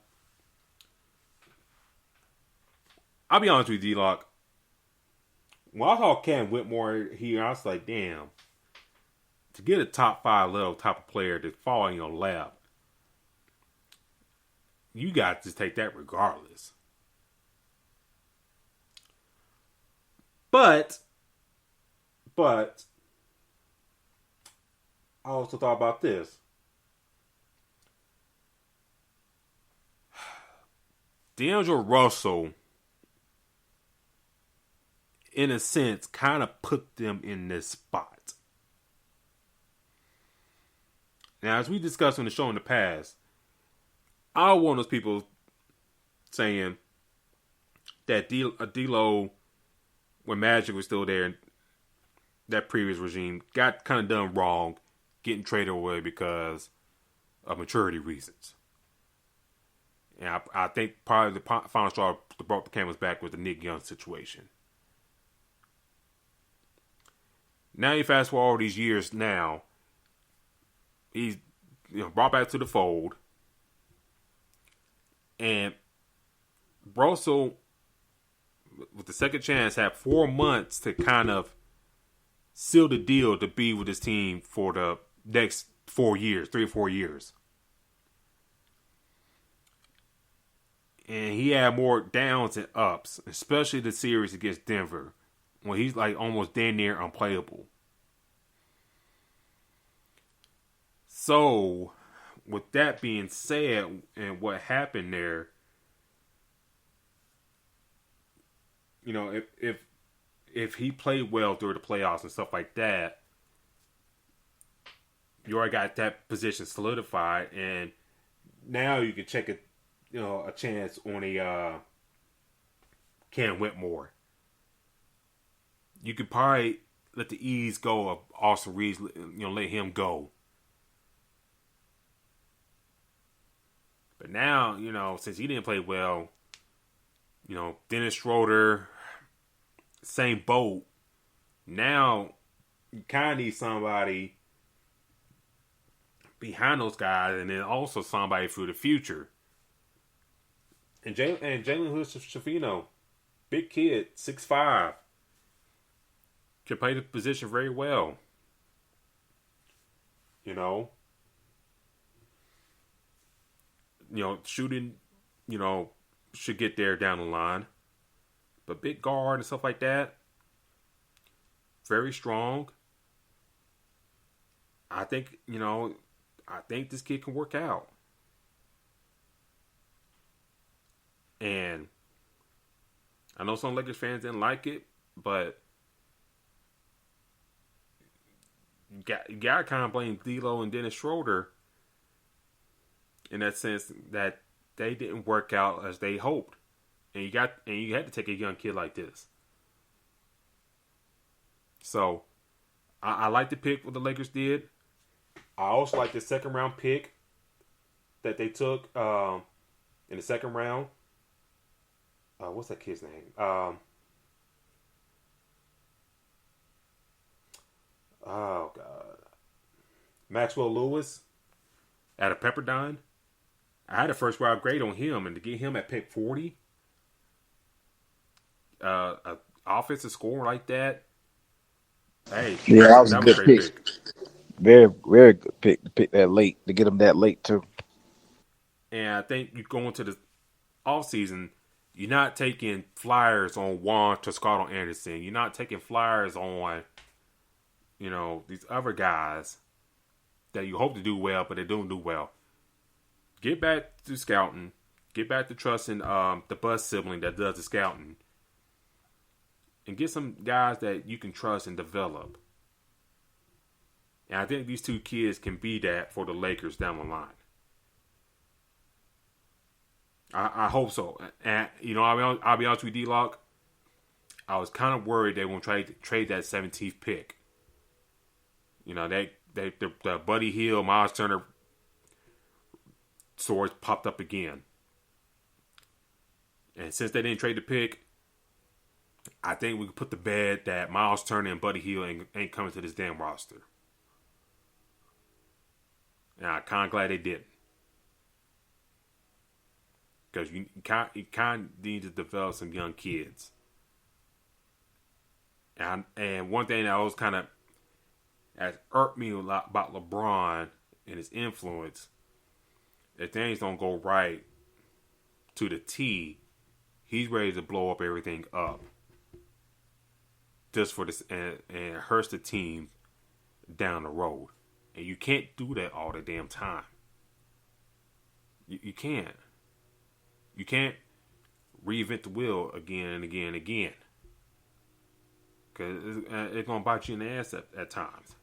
Speaker 1: I'll be honest with you, D-Lock. When I saw Cam Whitmore here, I was like, damn. To get a top 5 level type of player to fall in your lap, you got to take that regardless. But I also thought about this. D'Angelo Russell, in a sense, kind of put them in this spot. Now, as we discussed on the show in the past, I was one of those people saying that D'Lo, when Magic was still there, that previous regime got kind of done wrong, getting traded away because of maturity reasons. And I think probably the final straw that brought the camel's back was the Nick Young situation. Now you fast forward all these years now, he's brought back to the fold. And Russell, with the second chance, had 4 months to kind of seal the deal to be with his team for the next 4 years, 3 or 4 years. And he had more downs and ups, especially the series against Denver, when he's like almost damn near unplayable. So, with that being said, and what happened there, you know, if he played well through the playoffs and stuff like that, you already got that position solidified, and now you can check it, you know, a chance on a Cam Whitmore. You could probably let the ease go of Austin Reeves, you know, let him go. But now, you know, since he didn't play well, you know, Dennis Schroeder, same boat. Now, you kind of need somebody behind those guys, and then also somebody for the future. And Jalen Hood-Schifino, big kid, 6'5", can play the position very well. You know, shooting, you know, should get there down the line. But big guard and stuff like that, very strong. I think, you know, this kid can work out. And I know some Lakers fans didn't like it, but you got to kind of blame D'Lo and Dennis Schroeder in that sense that they didn't work out as they hoped. And you had to take a young kid like this. So I like the pick what the Lakers did. I also like the second round pick that they took in the second round. What's that kid's name? Oh God, Maxwell Lewis out of Pepperdine. I had a first round grade on him, and to get him at pick 40, an offensive score like that. Hey,
Speaker 4: yeah, that was a good
Speaker 1: great
Speaker 4: pick. Very, very good pick to pick that late, to get him that late too.
Speaker 1: And I think you go into the offseason, you're not taking flyers on Juan Toscano Anderson. You're not taking flyers on, you know, these other guys that you hope to do well, but they don't do well. Get back to scouting. Get back to trusting the Bus sibling that does the scouting. And get some guys that you can trust and develop. And I think these two kids can be that for the Lakers down the line. I hope so. And, you know, I'll be honest with you, D-Lock. I was kind of worried they won't trade that 17th pick. You know, the Buddy Hield, Miles Turner swords popped up again. And since they didn't trade the pick, I think we can put to bed that Miles Turner and Buddy Hield ain't coming to this damn roster. And I'm kind of glad they didn't. Because you kind of need to develop some young kids. And one thing that always kind of has irked me a lot about LeBron and his influence, if things don't go right to the T, he's ready to blow up everything up. Just for this, and it hurts the team down the road. And you can't do that all the damn time. You can't. You can't reinvent the wheel again and again and again. Because it's going to bite you in the ass at times.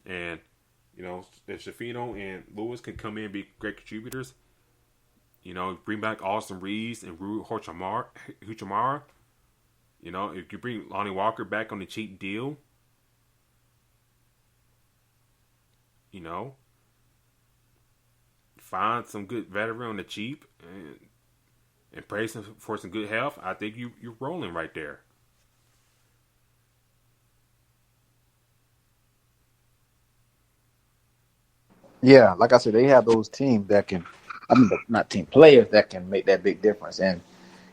Speaker 1: And, you know, if Schifino and Lewis can come in and be great contributors, you know, bring back Austin Reeves and Rui Hachimura. You know, if you bring Lonnie Walker back on the cheap deal, you know, find some good veteran on the cheap and pray for some good health, I think you're rolling right there.
Speaker 4: Yeah, like I said, they have those teams that can, not team players that can make that big difference. And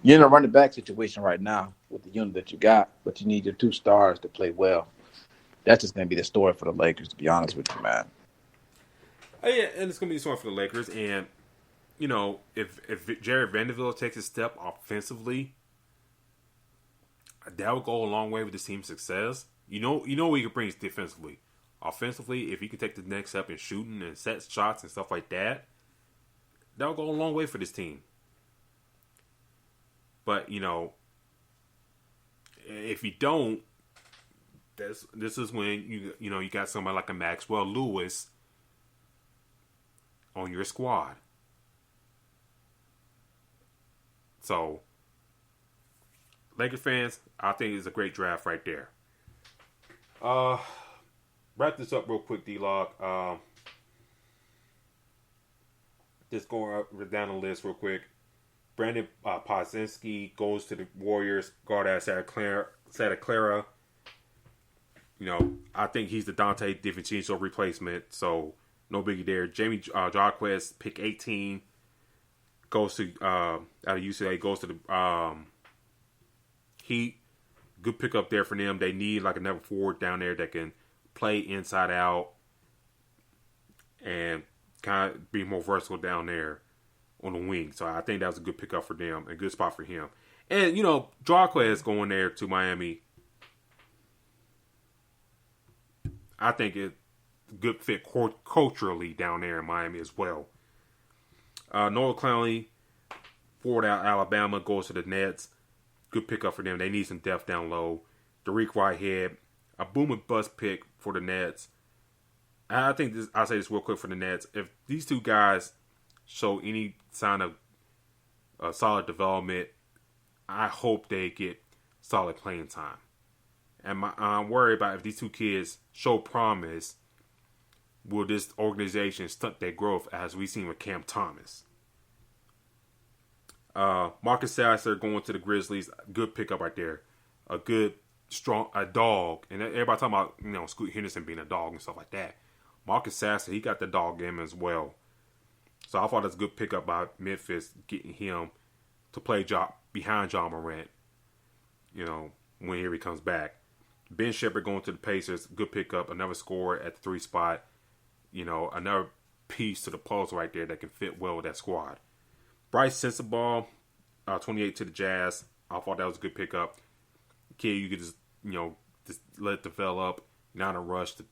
Speaker 4: you're in a running back situation right now with the unit that you got, but you need your two stars to play well. That's just going to be the story for the Lakers, to be honest with you, man.
Speaker 1: Oh, yeah, and it's going to be the story for the Lakers. And, you know, if Jared Vanderbilt takes a step offensively, that would go a long way with this team's success. You know what he can bring defensively. Offensively, if he can take the next step in shooting and set shots and stuff like that, that'll go a long way for this team. But if you don't, this is when you got somebody like a Maxwell Lewis on your squad. So, Lakers fans, I think it's a great draft right there. Wrap this up real quick, D-Lock. Just going down the list real quick. Brandon Pozinski goes to the Warriors. Guard at Santa Clara. I think he's the Dante DiVincenzo replacement, so no biggie there. Jamie Jarquez, pick 18, goes to out of UCLA, goes to the Heat. Good pickup there for them. They need like another forward down there that can play inside out and kind of be more versatile down there on the wing. So I think that was a good pickup for them, a good spot for him. And, Jarquez going there to Miami, I think it's a good fit culturally down there in Miami as well. Noah Clowney, forward out Alabama, goes to the Nets. Good pickup for them. They need some depth down low. Derek Whitehead, a boom and bust pick for the Nets. I think I'll say this real quick for the Nets. If these two guys show any sign of solid development, I hope they get solid playing time. And I'm worried about if these two kids show promise, will this organization stunt their growth as we've seen with Cam Thomas. Marcus Sasser going to the Grizzlies. Good pickup right there. A good, strong, a dog. And everybody talking about, Scoot Henderson being a dog and stuff like that. Marcus Sasser, he got the dog in him as well. So I thought that's a good pickup by Memphis, getting him to play behind John Morant, whenever he comes back. Ben Shepherd going to the Pacers. Good pickup. Another scorer at the 3 spot. Another piece to the puzzle right there that can fit well with that squad. Bryce Sensabaugh, 28 to the Jazz. I thought that was a good pickup. Kid, you could just let it develop. Not in a rush to,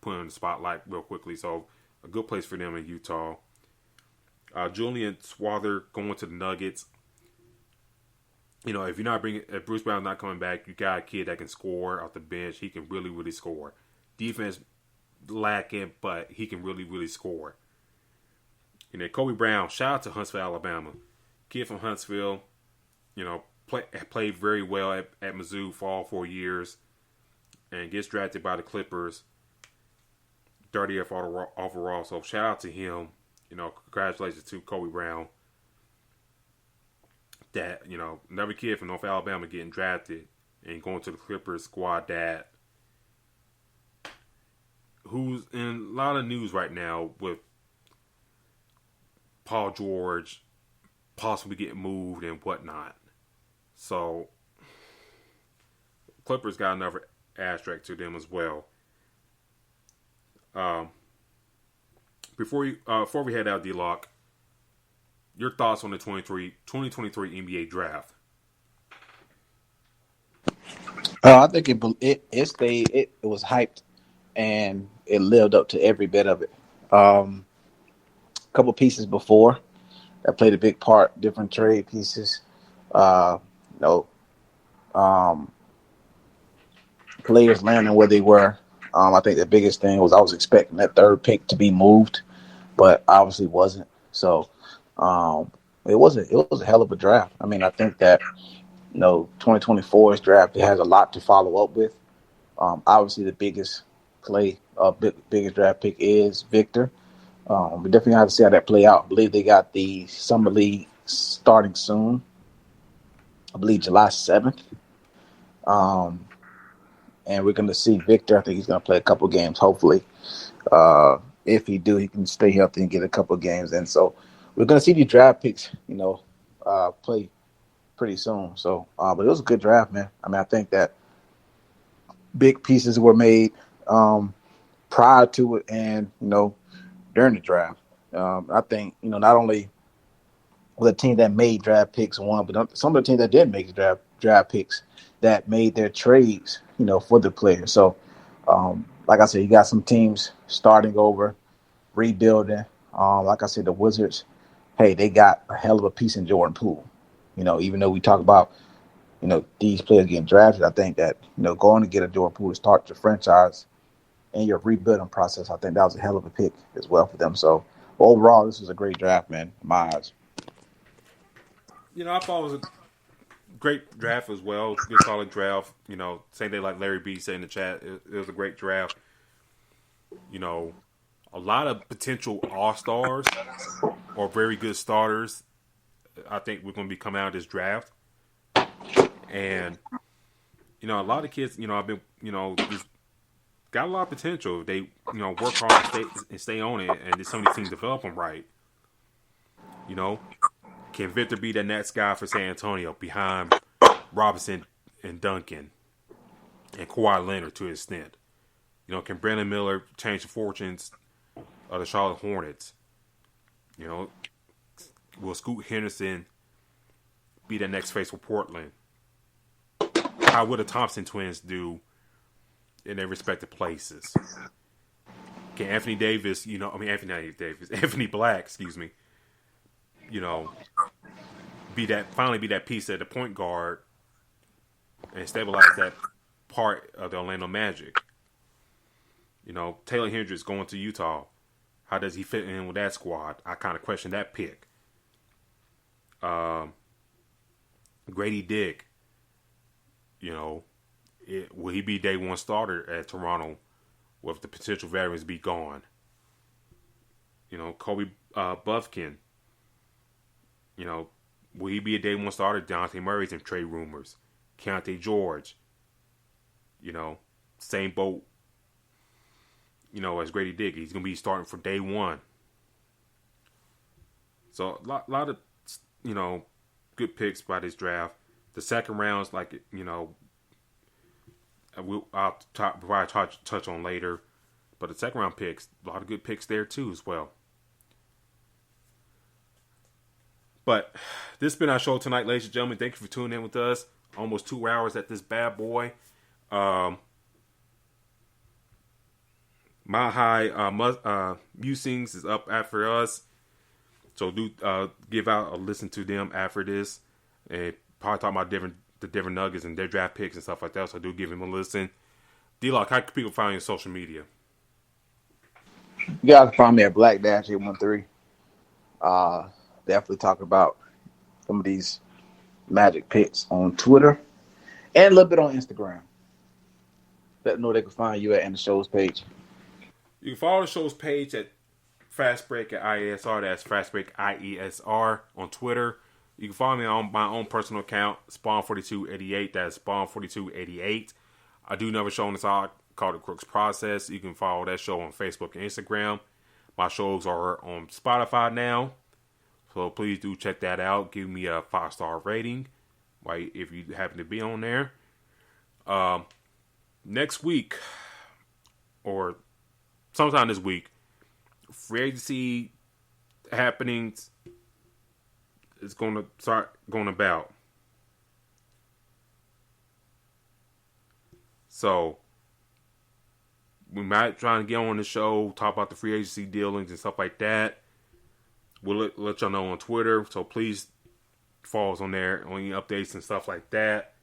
Speaker 1: put him in the spotlight real quickly. So, a good place for them in Utah. Julian Swather going to the Nuggets. If Bruce Brown's not coming back, you got a kid that can score off the bench. He can really, really score. Defense lacking, but he can really, really score. Kobe Brown, shout out to Huntsville, Alabama. Kid from Huntsville, played very well at Mizzou for all 4 years and gets drafted by the Clippers, 30th overall. So shout out to him. Congratulations to Kobe Brown. That, another kid from North Alabama getting drafted and going to the Clippers squad that who's in a lot of news right now with Paul George possibly getting moved and whatnot. So Clippers got another asterisk to them as well. Before we head out, D-Lock, your thoughts on the 2023 NBA draft?
Speaker 4: I think it was hyped and it lived up to every bit of it. Couple pieces before that played a big part, different trade pieces. Players landing where they were. I think the biggest thing was I was expecting that 3rd pick to be moved, but obviously wasn't. So it was a hell of a draft. I mean, I think that 2024's draft, it has a lot to follow up with. Obviously, the biggest draft pick is Victor. We definitely have to see how that play out. I believe they got the Summer League starting soon. I believe July 7th. And we're going to see Victor. I think he's going to play a couple games, hopefully. If he do, he can stay healthy and get a couple games in. So we're going to see these draft picks, play pretty soon. So, but it was a good draft, man. I mean, I think that big pieces were made prior to it and, during the draft. I think, not only was a team that made draft picks won, but some of the teams that didn't make the draft picks that made their trades for the players. So, like I said, you got some teams starting over, rebuilding. Like I said, the Wizards, hey, they got a hell of a piece in Jordan Poole. Even though we talk about, these players getting drafted, I think that, going to get a Jordan Poole to start your franchise and your rebuilding process, I think that was a hell of a pick as well for them. So overall, this was a great draft, man, in my eyes.
Speaker 1: I thought it was a great draft as well. Good solid draft. Same day like Larry B said in the chat, it was a great draft. A lot of potential all-stars or very good starters. I think we're going to be coming out of this draft. And, a lot of kids, I've been, just got a lot of potential. They, work hard and stay on it, and some of these teams develop them right. Can Victor be the next guy for San Antonio behind Robinson and Duncan and Kawhi Leonard to an extent? Can Brandon Miller change the fortunes of the Charlotte Hornets? Will Scoot Henderson be the next face for Portland? How would the Thompson twins do in their respective places? Can Anthony Black, finally be that piece at the point guard and stabilize that part of the Orlando Magic? Taylor Hendricks going to Utah. How does he fit in with that squad? I kind of question that pick. Grady Dick, will he be day one starter at Toronto with the potential veterans be gone? Kobe Buffkin, will he be a day one starter? Dejounte Murray's in trade rumors. Keontae George, same boat, as Grady Dick. He's going to be starting from day one. So a lot of, good picks by this draft. The second round's I'll provide touch on later. But the second round picks, a lot of good picks there too as well. But this has been our show tonight, ladies and gentlemen. Thank you for tuning in with us. Almost 2 hours at this bad boy. My High Musings is up after us. So do give out a listen to them after this. And probably talk about the different Nuggets and their draft picks and stuff like that. So do give him a listen. D-Lock, how can people find you on social media?
Speaker 4: You guys can find me at Black-813. Definitely talk about some of these Magic picks on Twitter and a little bit on Instagram. Let them know they can find you at the show's page.
Speaker 1: You can follow the show's page at Fast Break at IESR. That's Fast Break IESR on Twitter. You can follow me on my own personal account, Spawn4288. That's Spawn4288. I do another show on the side called The Crooks Process. You can follow that show on Facebook and Instagram. My shows are on Spotify now, so please do check that out. Give me a 5-star rating, right, if you happen to be on there. Next week, or sometime this week, free agency happenings is going to start going about. So we might try to get on the show, talk about the free agency dealings and stuff like that. We'll let y'all know on Twitter. So please follow us on there on any updates and stuff like that.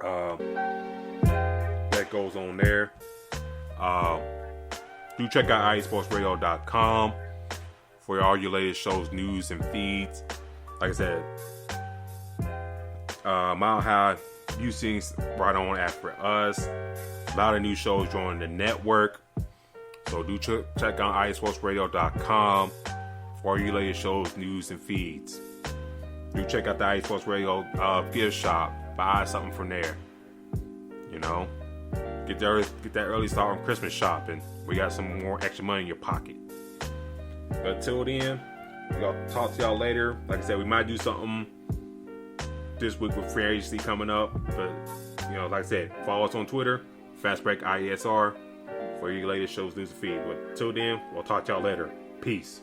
Speaker 1: That goes on there. Do check out IESportsRadio.com for all your latest shows, news, and feeds. Like I said, Mile High Musings right on after us. A lot of new shows joining the network. So do check out IESportsRadio.com for all your latest shows, news, and feeds. Do check out the IE Sports Radio gift shop. Buy something from there. Get that early start on Christmas shopping. We got some more extra money in your pocket. But until then, we'll talk to y'all later. Like I said, we might do something this week with free agency coming up. But, like I said, follow us on Twitter, Fast Break IESR, for your latest shows, news, and feed. But until then, we'll talk to y'all later. Peace.